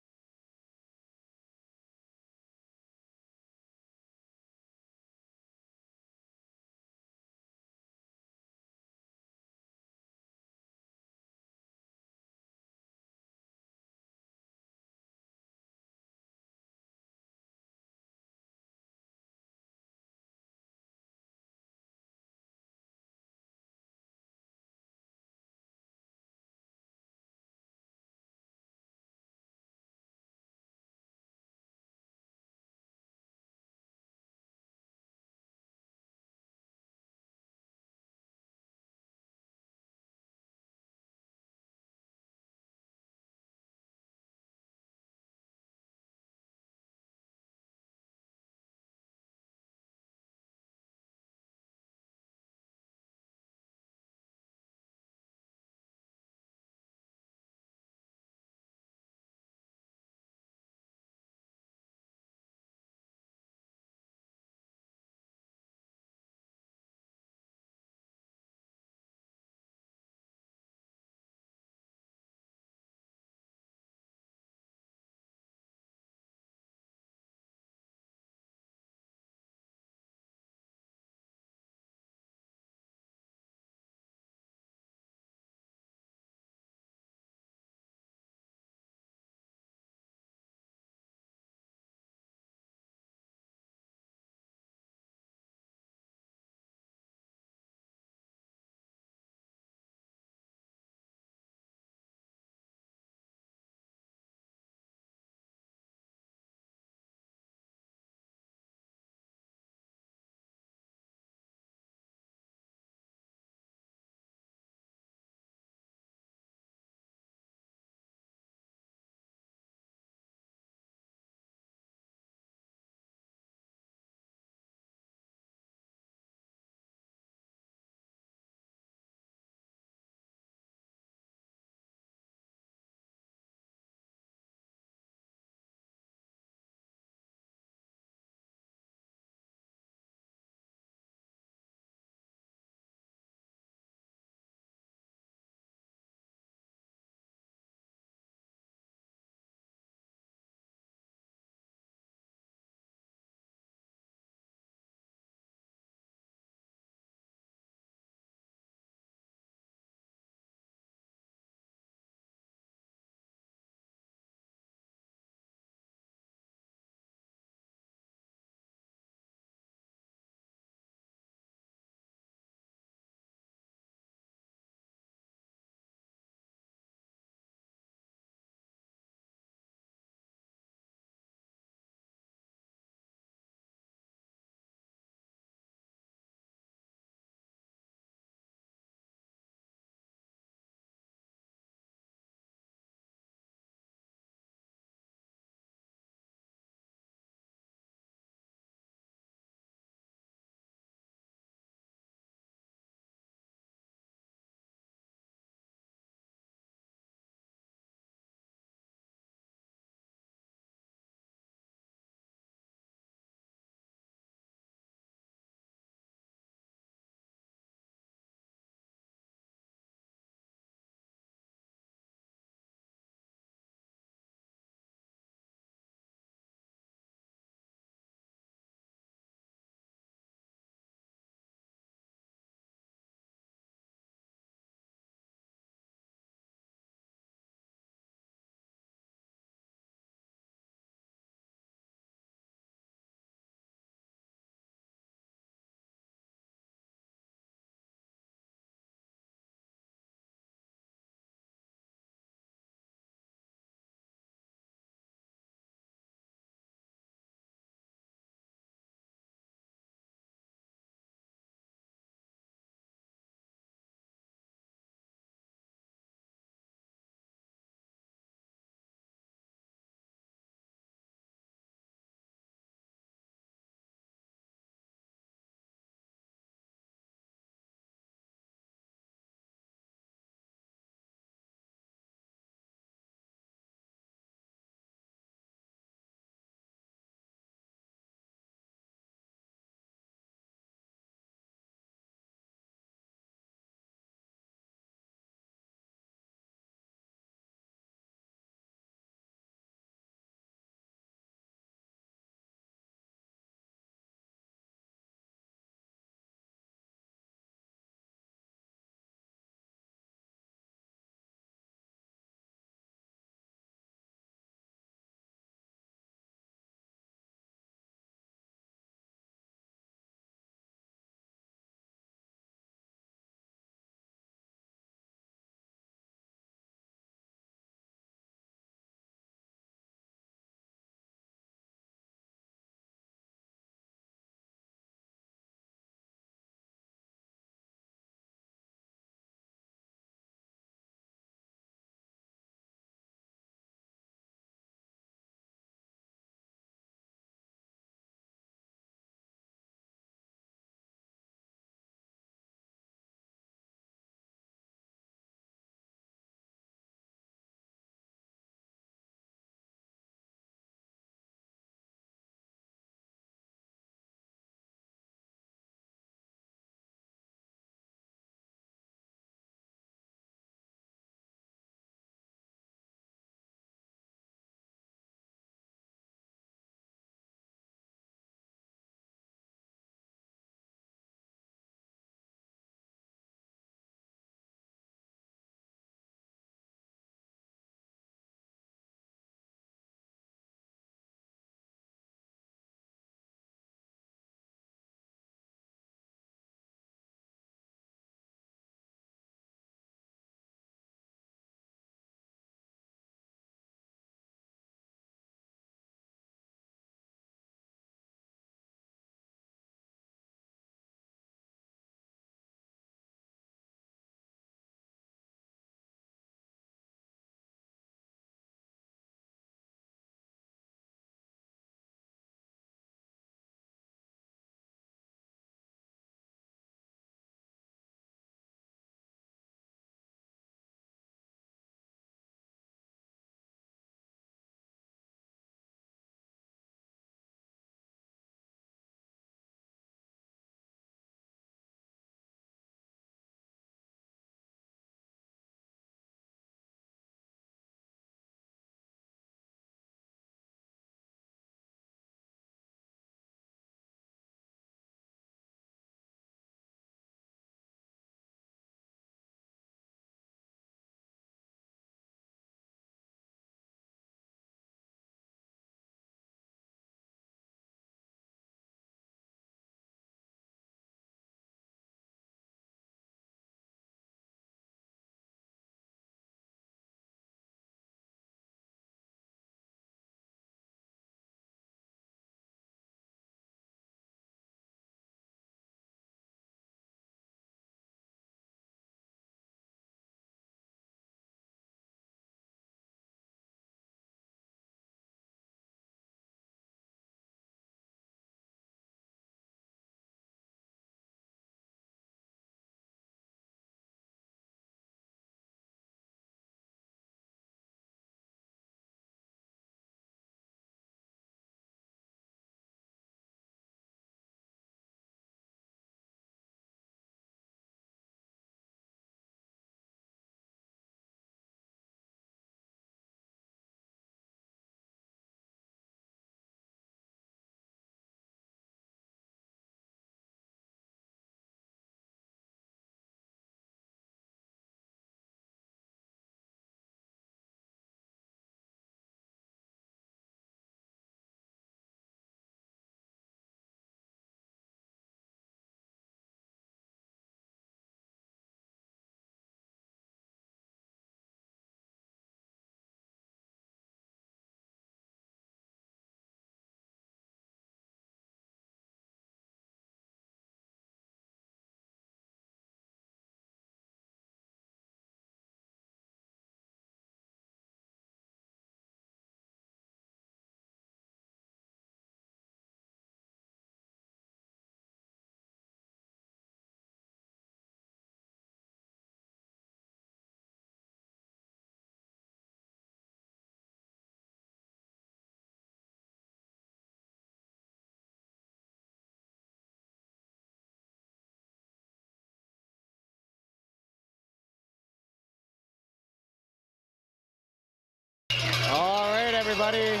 everybody.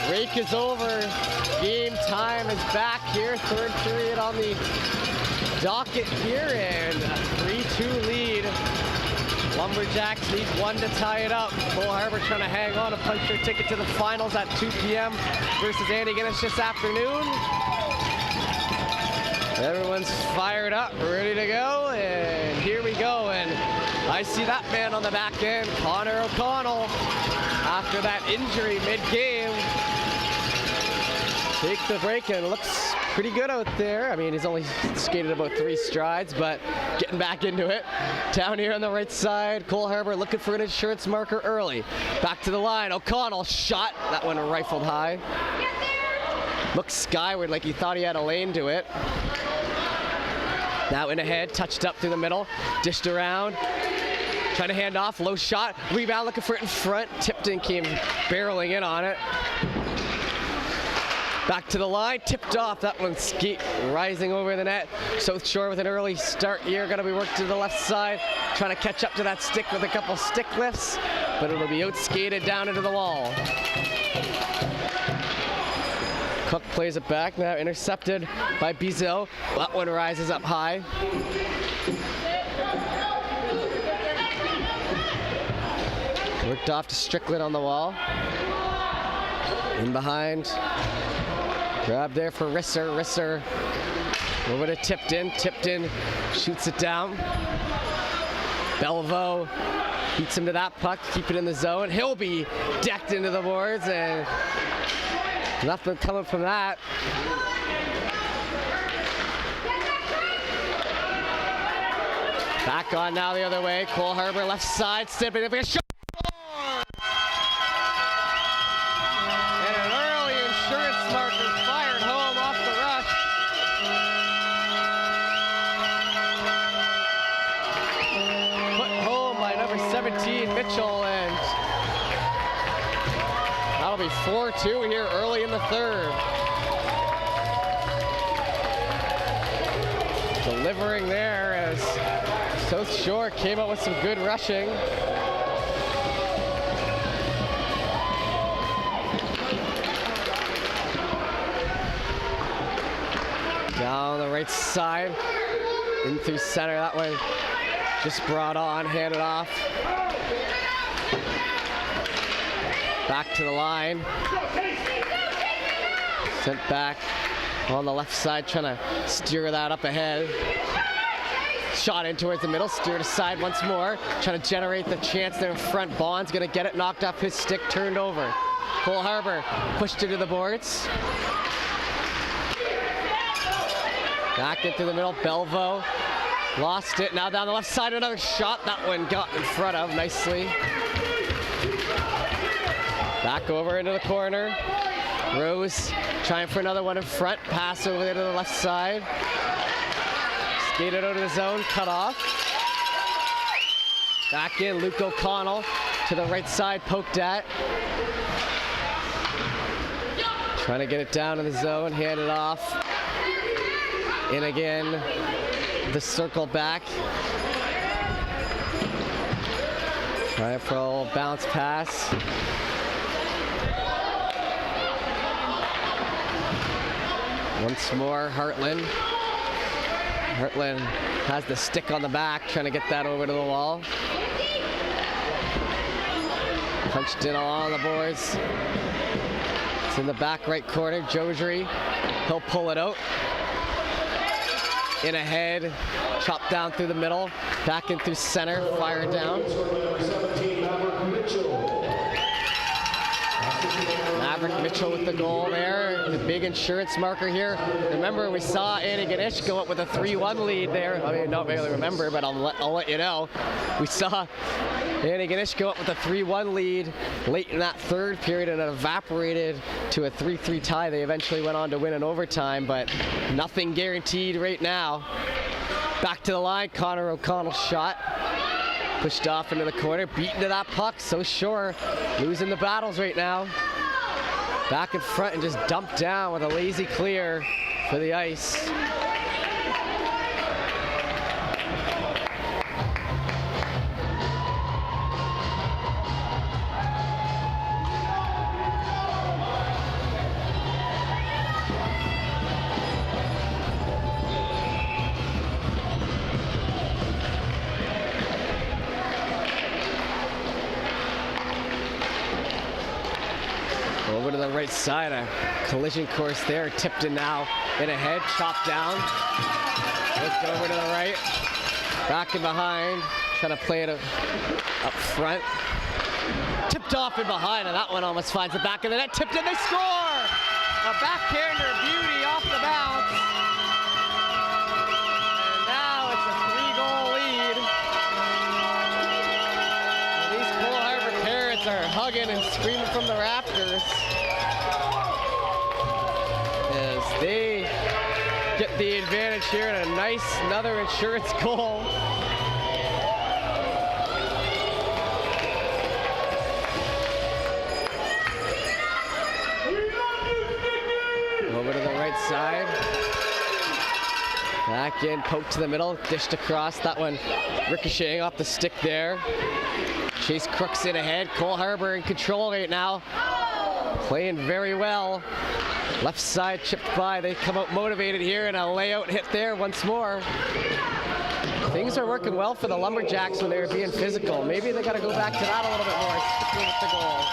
Break is over. Game time is back here. Third period on the docket here, and a 3-2 lead. Lumberjacks need one to tie it up. Cole Harbour trying to hang on to punch their ticket to the finals at 2 p.m. versus Antigonish this afternoon. Everyone's fired up, ready to go, and here we go. And I see that man on the back end, Connor O'Connell, after that injury mid-game. Take the break, and looks pretty good out there. I mean, he's only skated about 3 strides, but getting back into it. Down here on the right side, Cole Harbour looking for an insurance marker early. Back to the line, O'Connell shot. That one rifled high. Looked skyward like he thought he had a lane to it. Now in ahead, touched up through the middle, dished around. Trying to hand off, low shot, rebound looking for it in front. Tipton came barreling in on it. Back to the line, tipped off. That one skate rising over the net. South Shore with an early start here. Gonna be worked to the left side. Trying to catch up to that stick with a couple stick lifts, but it'll be out-skated down into the wall. Cook plays it back, now intercepted by Bizot. That one rises up high. Worked off to Strickland on the wall. In behind. Grab there for Risser. Risser over to Tipton. Tipton shoots it down. Belvo beats him to that puck, keep it in the zone. He'll be decked into the boards, and nothing coming from that. Back on now the other way. Cole Harbour left side, stepping up. Shot! And an early insurance marker fired home off the rush. Put home by number 17, Mitchell, and that'll be 4-2 here early in the third. Delivering there as South Shore came out with some good rushing. Down the right side, in through center, that way just brought on, handed off. Back to the line. Sent back on the left side, trying to steer that up ahead. Shot in towards the middle, steered aside once more, trying to generate the chance there in front. Bond's gonna get it, knocked off his stick, turned over. Cole Harbour pushed it to the boards. Back into the middle, Belvo lost it. Now down the left side, another shot. That one got in front of nicely. Back over into the corner. Rose trying for another one in front. Pass over there to the left side. Skated out of the zone, cut off. Back in, Luke O'Connell to the right side, poked at. Trying to get it down in the zone, hand it off. In again, the circle back. Trying for a little bounce pass. Once more, Hartland. Hartland has the stick on the back, trying to get that over to the wall. Punched in along the boards. It's in the back right corner, Josry. He'll pull it out. In ahead, chopped down through the middle, back in through center, fire it down. Maverick Mitchell with the goal there, the big insurance marker here. Remember, we saw Antigonish go up with a 3-1 lead there. I mean, not really remember, but I'll let you know. We saw Antigonish go up with a 3-1 lead late in that third period, and it evaporated to a 3-3 tie. They eventually went on to win in overtime, but nothing guaranteed right now. Back to the line, Connor O'Connell shot. Pushed off into the corner, beaten to that puck. So Shore losing the battles right now. Back in front and just dumped down with a lazy clear for the ice. right side, a collision course there. Tipton now in ahead, chopped down. Looked over to the right, back and behind, trying to play it up front. Tipped off and behind, and that one almost finds the back of the net. Tipped in, they score! A backhander beauty off the bounce. And now it's a 3-goal lead. And these Cole Harbour parents are hugging and screaming from the rafters as they get the advantage here, and a nice another insurance goal. Over to the right side. Back in, poke to the middle, dished across. That one ricocheting off the stick there. Chase Crooks in ahead. Cole Harbour in control right now. Playing very well. Left side chipped by. They come out motivated here, and a layout hit there once more. Things are working well for the Lumberjacks when they were being physical. Maybe they got to go back to that a little bit more. Sticking with the goal.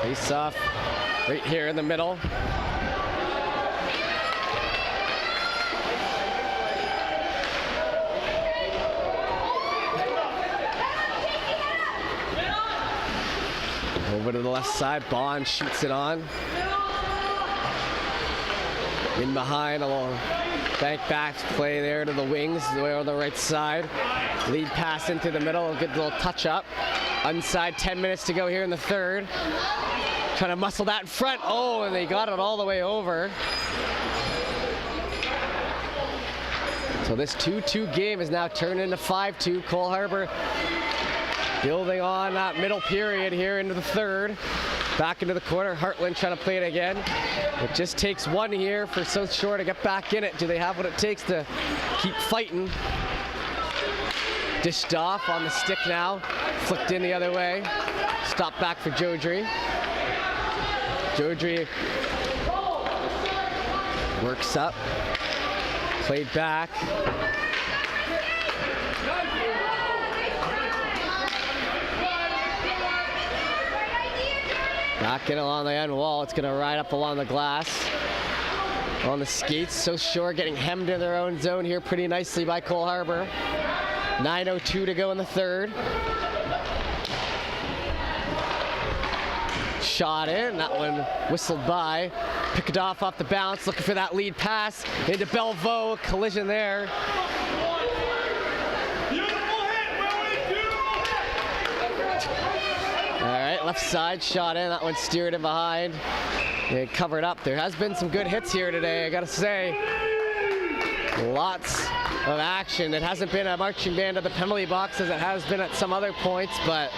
Face off right here in the middle. Over to the left side, Bond shoots it on. In behind, a little bank back play there to the wings, the way on the right side. Lead pass into the middle, a good little touch up. Inside, 10 minutes to go here in the third. Trying to muscle that in front. Oh, and they got it all the way over. So this 2-2 game is now turned into 5-2. Cole Harbour building on that middle period here into the third. Back into the corner, Hartland trying to play it again. It just takes one here for South Shore to get back in it. Do they have what it takes to keep fighting? Dished off on the stick now, flicked in the other way. Stop back for Jodrey. Jodrey works up, played back. Back in along the end wall, it's gonna ride up along the glass. On the skates, South Shore getting hemmed in their own zone here pretty nicely by Cole Harbour. 9:02 to go in the third. Shot in, that one whistled by. Pick it off the bounce, looking for that lead pass into Belvo, collision there. All right, left side, shot in, that one steered in behind. And covered up. There has been some good hits here today, I gotta say. Lots of action. It hasn't been a marching band at the penalty box as it has been at some other points, but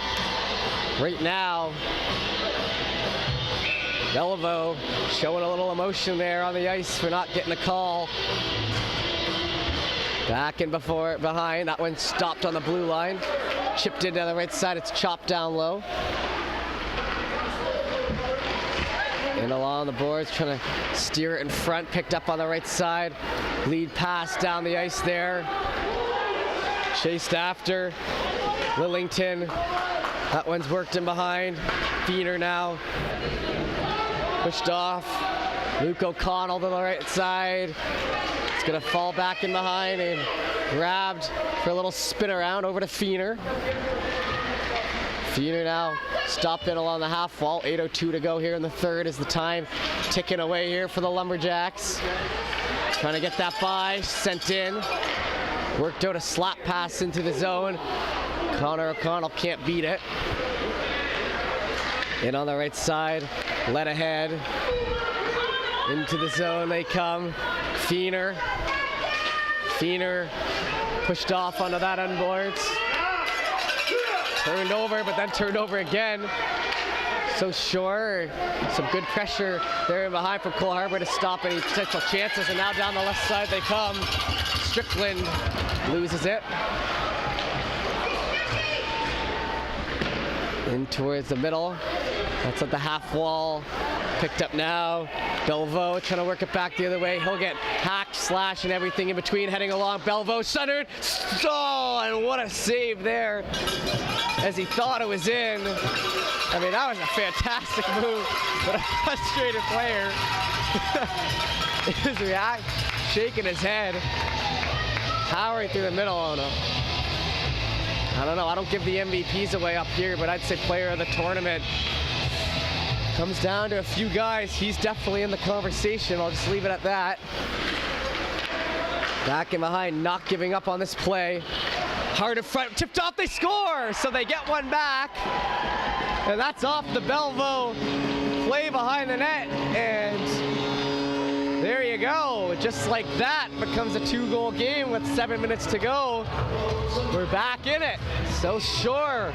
right now, Belvo showing a little emotion there on the ice for not getting a call. Back in behind, that one stopped on the blue line. Chipped into the right side, it's chopped down low. And along the boards, trying to steer it in front, picked up on the right side. Lead pass down the ice there. Chased after. Lillington, that one's worked in behind. Feener now. Pushed off. Luke O'Connell to the right side. It's gonna fall back in behind and grabbed for a little spin around over to Feener. Feener now stopped in along the half wall. 8:02 to go here in the third is the time ticking away here for the Lumberjacks. Trying to get that by, sent in. Worked out a slap pass into the zone. Connor O'Connell can't beat it. In on the right side, led ahead. Into the zone they come. Feener. Feener pushed off onto that unboards. Turned over, but then turned over again. So Shore, some good pressure there in behind from Cole Harbour to stop any potential chances, and now down the left side they come. Strickland loses it. In towards the middle. That's at the half wall. Picked up now. Belvo trying to work it back the other way. He'll get hacked, slash, and everything in between. Heading along. Belvo centered. Oh, and what a save there as he thought it was in. I mean, that was a fantastic move, but a frustrated player. His react, shaking his head. Powering through the middle. Oh no. I don't know. I don't give the MVPs away up here, but I'd say player of the tournament. Comes down to a few guys. He's definitely in the conversation. I'll just leave it at that. Back in behind, not giving up on this play. Hard in front, tipped off, they score! So they get one back. And that's off the Belvo play behind the net. And there you go. Just like that, becomes a 2-goal game with 7 minutes to go. We're back in it. So sure.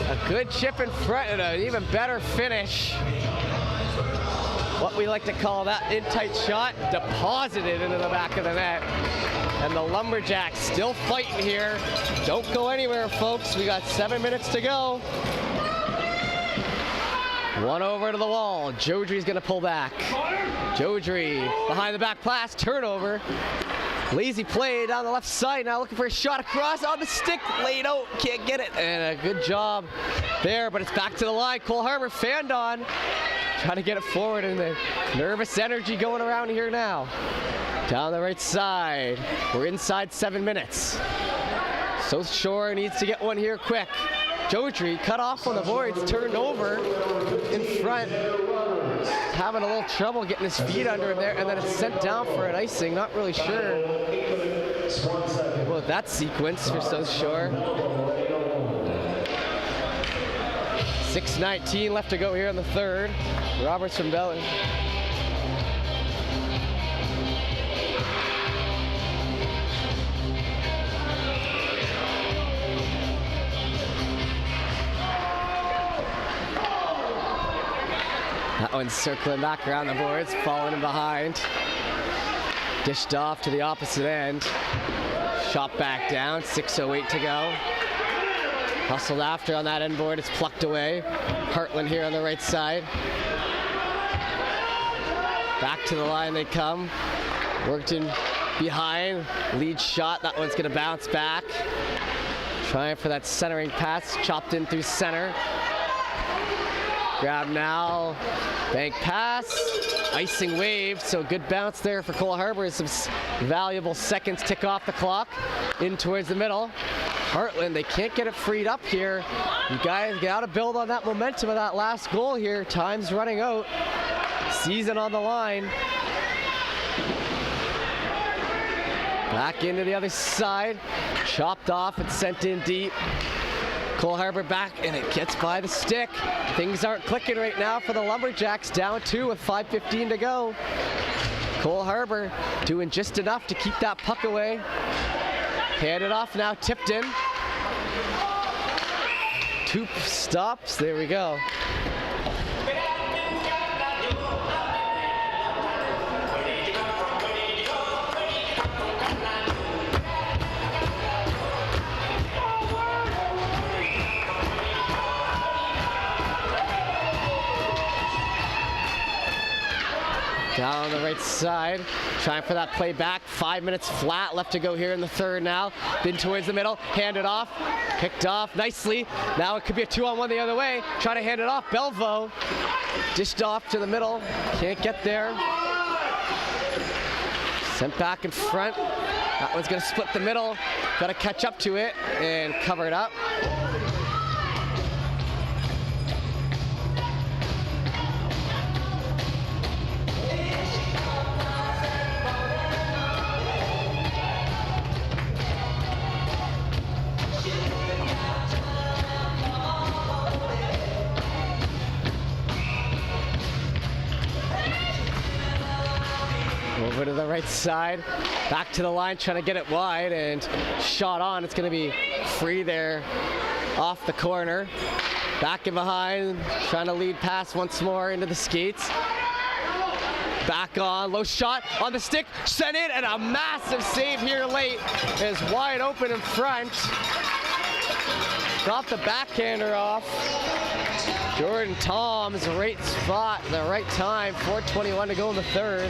A good chip in front and an even better finish. What we like to call that in-tight shot, deposited into the back of the net. And the Lumberjacks still fighting here. Don't go anywhere, folks. We got 7 minutes to go. One over to the wall. Jodry's gonna pull back. Jodry behind the back pass, turnover. Lazy play down the left side, now looking for a shot across on the stick, laid out, can't get it, and a good job there, but it's back to the line. Cole Harbour fanned on, trying to get it forward, and the nervous energy going around here now. Down the right side, we're inside 7 minutes. South Shore needs to get one here quick. Jodry cut off on the boards, turned over in front. Having a little trouble getting his feet under him there, and then it's sent down for an icing. Not really sure about that sequence for South Shore. 6:19 left to go here in the third. Roberts from Bell. That one's circling back around the boards, falling in behind. Dished off to the opposite end. Shot back down, 6:08 to go. Hustled after on that end board, it's plucked away. Hartland here on the right side. Back to the line they come. Worked in behind, lead shot, that one's gonna bounce back. Trying for that centering pass, chopped in through center. Grab now, bank pass, icing wave, so good bounce there for Cole Harbour. Some valuable seconds tick off the clock. In towards the middle. Hartland, they can't get it freed up here. You guys gotta build on that momentum of that last goal here. Time's running out. Season on the line. Back into the other side. Chopped off and sent in deep. Cole Harbour back, and it gets by the stick. Things aren't clicking right now for the Lumberjacks, down 2 with 5:15 to go. Cole Harbour doing just enough to keep that puck away. Handed off now, tipped in. 2 stops, there we go. Down on the right side, trying for that play back. 5 minutes flat left to go here in the third now. Been towards the middle, handed off, picked off nicely. Now it could be a 2-on-1 the other way. Trying to hand it off, Belvo. Dished off to the middle, can't get there. Sent back in front. That one's gonna split the middle. Gotta catch up to it and cover it up. Over to the right side, back to the line, trying to get it wide, and shot on. It's going to be free there off the corner. Back in behind, trying to lead pass once more into the skates. Back on, low shot on the stick, sent in, and a massive save here late is wide open in front. Got the backhander off. Jordan Tom's right spot, the right time, 4:21 to go in the third.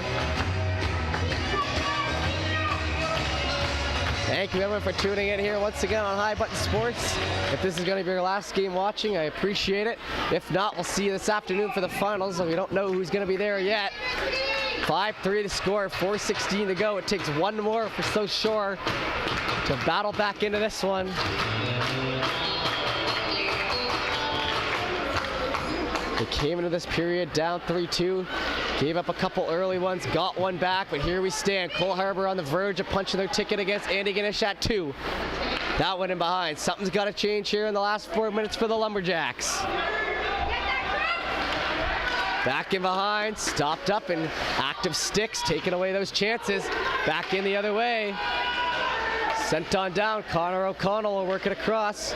Thank you everyone for tuning in here once again on High Button Sports. If this is going to be your last game watching, I appreciate it. If not, we'll see you this afternoon for the finals. We don't know who's going to be there yet. 5-3 to score, 4:16 to go. It takes one more for South Shore to battle back into this one. They came into this period down 3-2, gave up a couple early ones, got one back, but here we stand. Cole Harbour on the verge of punching their ticket against Andy Ganesh at 2. That one in behind. Something's got to change here in the last 4 minutes for the Lumberjacks. Back in behind, stopped up, and active sticks, taking away those chances. Back in the other way. Sent on down, Connor O'Connell will work it across.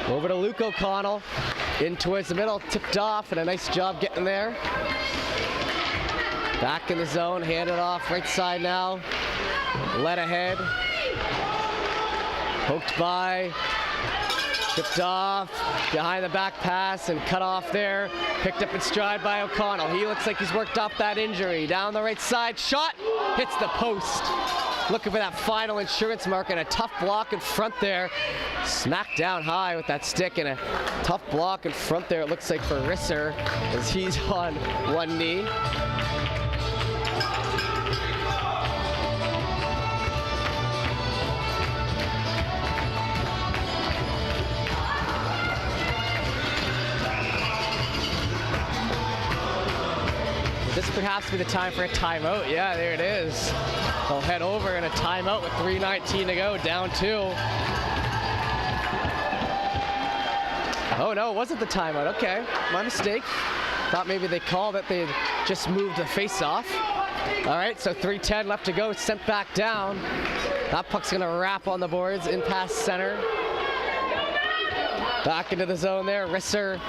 Over to Luke O'Connell. In towards the middle, tipped off, and a nice job getting there. Back in the zone, handed off right side now. Led ahead. Poked by. Tipped off. Behind the back pass and cut off there. Picked up in stride by O'Connell. He looks like he's worked off that injury. Down the right side, shot. Hits the post. Looking for that final insurance mark and a tough block in front there. Smacked down high with that stick and a tough block in front there, it looks like, for Risser as he's on one knee. Would this perhaps be the time for a timeout? Yeah, there it is. They'll head over in a timeout with 3:19 to go, down 2. Oh no, it wasn't the timeout. Okay, my mistake. Thought maybe they called it. They had just moved the face-off. All right, so 3:10 left to go. Sent back down. That puck's gonna wrap on the boards, in past center. Back into the zone there. Risser.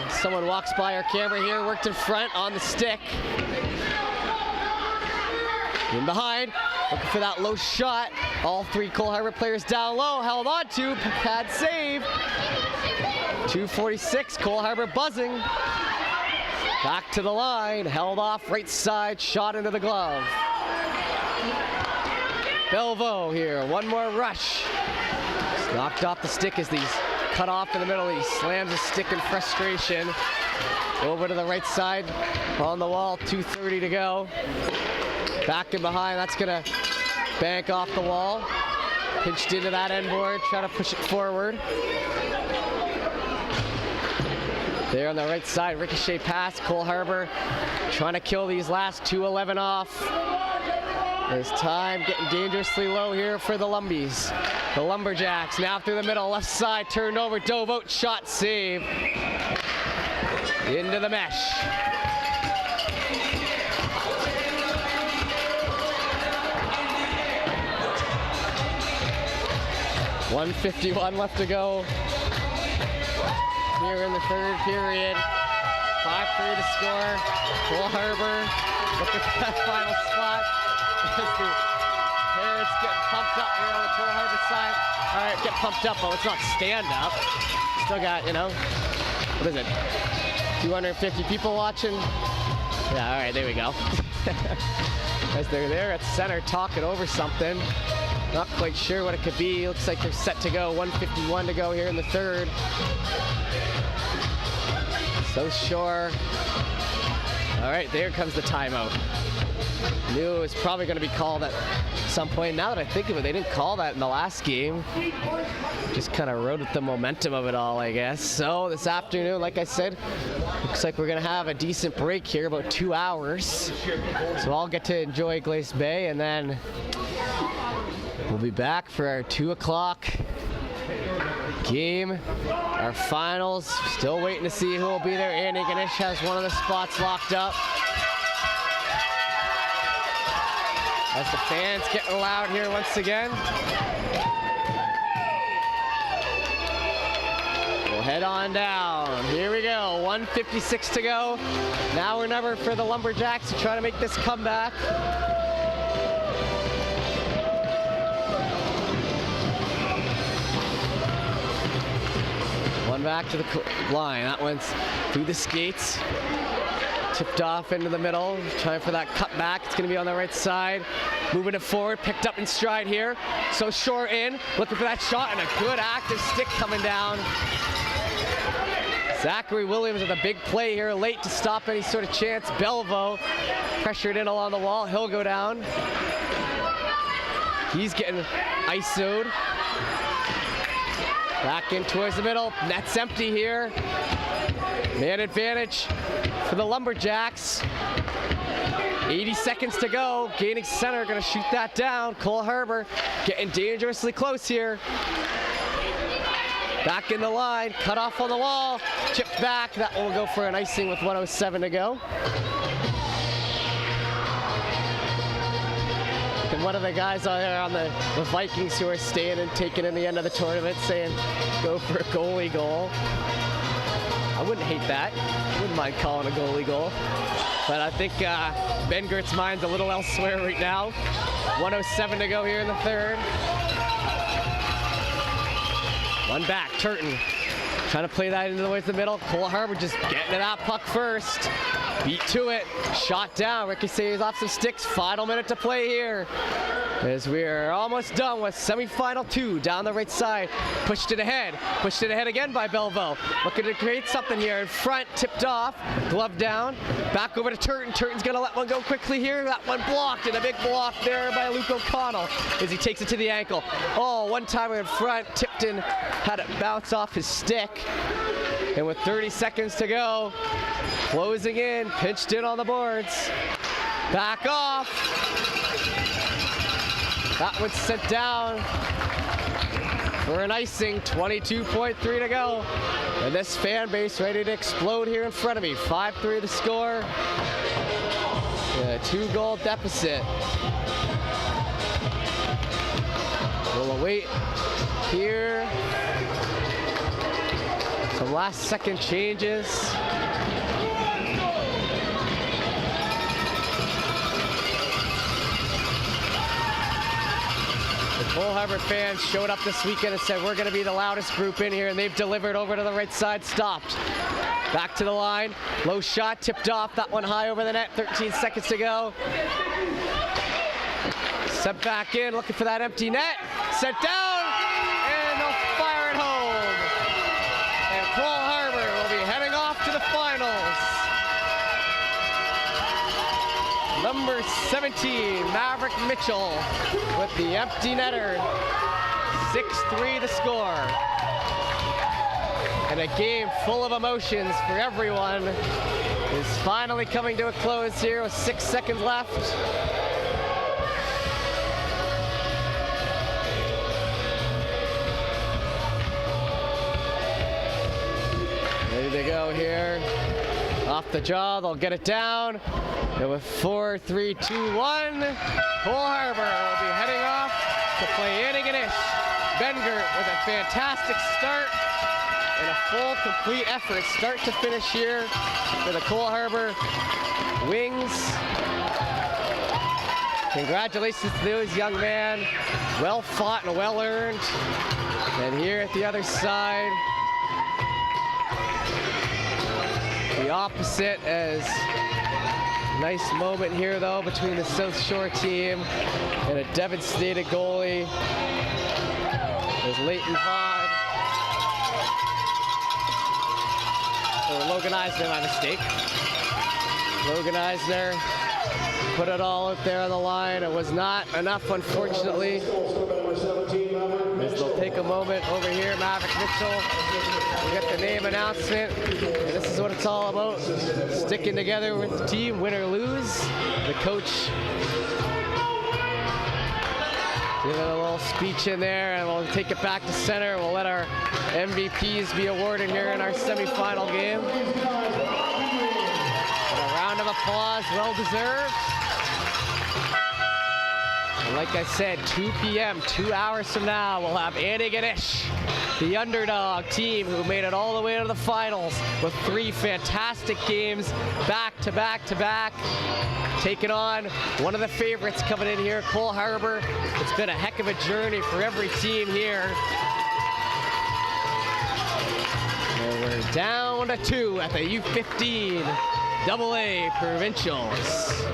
Someone walks by our camera here. Worked in front on the stick. In behind, looking for that low shot. All 3 Cole Harbour players down low, held on to, pad save. 2:46, Cole Harbour buzzing. Back to the line, held off right side, shot into the glove. Belvo here, one more rush. Just knocked off the stick as these cut off in the middle. He slams his stick in frustration. Over to the right side, on the wall, 2:30 to go. Back in behind, that's gonna bank off the wall. Pinched into that end board, try to push it forward. There on the right side, ricochet pass, Cole Harbour trying to kill these last 2:11 off. There's time getting dangerously low here for the Lumbies. The Lumberjacks now through the middle, left side, turned over, dove out, shot, save. Into the mesh. .151 left to go here in the third period. 5-3 to score. Cole Harbour looking for that final spot. The parents getting pumped up here on the Cole Harbour side. All right, get pumped up, but let's not stand up. Still got, what is it? 250 people watching. Yeah, all right, there we go. As they're there at center talking over something. Not quite sure what it could be. Looks like they're set to go. 1:51 to go here in the third. South Shore. All right, there comes the timeout. Knew it was probably going to be called at some point. Now that I think of it, they didn't call that in the last game. Just kind of rode with the momentum of it all, I guess. So this afternoon, like I said, looks like we're going to have a decent break here, about 2 hours. So I'll get to enjoy Glace Bay, and then we'll be back for our 2 o'clock game. Our finals. Still waiting to see who will be there. Andy Ganesh has one of the spots locked up. As the fans getting loud here once again. We'll head on down. Here we go. 1:56 to go. Now or never for the Lumberjacks to try to make this comeback. One back to the line. That one's through the skates. Tipped off into the middle. Trying for that cut back. It's going to be on the right side. Moving it forward. Picked up in stride here. So short in. Looking for that shot and a good active stick coming down. Zachary Williams with a big play here. Late to stop any sort of chance. Belvo pressured in along the wall. He'll go down. He's getting ISO'd. Back in towards the middle. Net's empty here. Man advantage for the Lumberjacks. 80 seconds to go. Gaining center, gonna shoot that down. Cole Harbour getting dangerously close here. Back in the line, cut off on the wall. Chipped back, that will go for an icing with 1:07 to go. And one of the guys out there on the Vikings who are staying and taking in the end of the tournament saying, go for a goalie goal. I wouldn't hate that. Wouldn't mind calling a goalie goal. But I think Ben Gert's mind's a little elsewhere right now. 1:07 to go here in the third. One back, Turton. Trying to play that into the middle. Cole Harbour just getting to that puck first. Beat to it. Shot down. Ricky saves off some sticks. Final minute to play here. As we are almost done with semifinal 2 down the right side. Pushed it ahead. Pushed it ahead again by Belvo. Looking to create something here in front. Tipped off. Glove down. Back over to Turton. Turton's going to let one go quickly here. That one blocked, and a big block there by Luke O'Connell as he takes it to the ankle. Oh, one-timer in front. Tipton had it bounce off his stick. And with 30 seconds to go, closing in, pinched in on the boards. Back off. That one's sent down for an icing, 22.3 to go. And this fan base ready to explode here in front of me. 5-3 the score. A 2-goal deficit. We'll await here. Some last second changes. Cole Harbour fans showed up this weekend and said, we're going to be the loudest group in here, and they've delivered over to the right side, stopped. Back to the line, low shot, tipped off, that one high over the net, 13 seconds to go. Sent back in, looking for that empty net, sent down, and they'll fire it home. And Cole Harbour will be heading off to the finals. Number 17, Maverick Mitchell with the empty netter. 6-3 the score. And a game full of emotions for everyone is finally coming to a close here with 6 seconds left. Ready to go here. Off the jaw, they'll get it down. And with 4, 3, 2, 1, Cole Harbour will be heading off to play Antigonish. Ben Gert with a fantastic start and a full, complete effort, start to finish here for the Cole Harbour Wings. Congratulations to those young men. Well fought and well earned. And here at the other side, the opposite, as nice moment here though between the South Shore team and a devastated goalie. There's Leighton Vaughn. Or Logan Eisner, my mistake. Logan Eisner put it all out there on the line. It was not enough, unfortunately. As they'll take a moment over here, Maverick Mitchell. We get the name announcement, and this is what it's all about. Sticking together with the team, win or lose. The coach giving a little speech in there, and we'll take it back to center. We'll let our MVPs be awarded here in our semifinal game. And a round of applause, well deserved. And like I said, 2 p.m., 2 hours from now, we'll have Antigonish, the underdog team who made it all the way to the finals with 3 fantastic games back to back to back. Taking on one of the favorites coming in here, Cole Harbour. It's been a heck of a journey for every team here. we're down to 2 at the U15AA Provincials.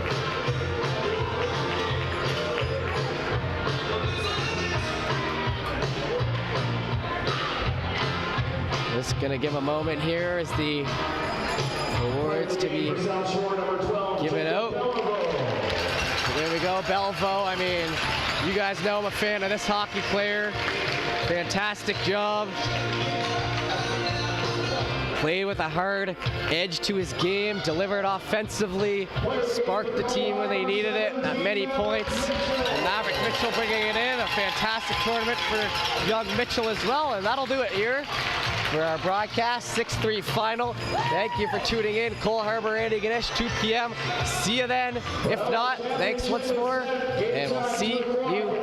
Just gonna give a moment here as the awards to be given out. There we go, Belvo. I mean, you guys know I'm a fan of this hockey player. Fantastic job. Played with a hard edge to his game, delivered offensively, sparked the team when they needed it at many points. And Maverick Mitchell bringing it in, a fantastic tournament for young Mitchell as well. And that'll do it here for our broadcast, 6-3 final. Thank you for tuning in. Cole Harbour, Andy Ganesh, 2 p.m. See you then. If not, thanks once more, and we'll see you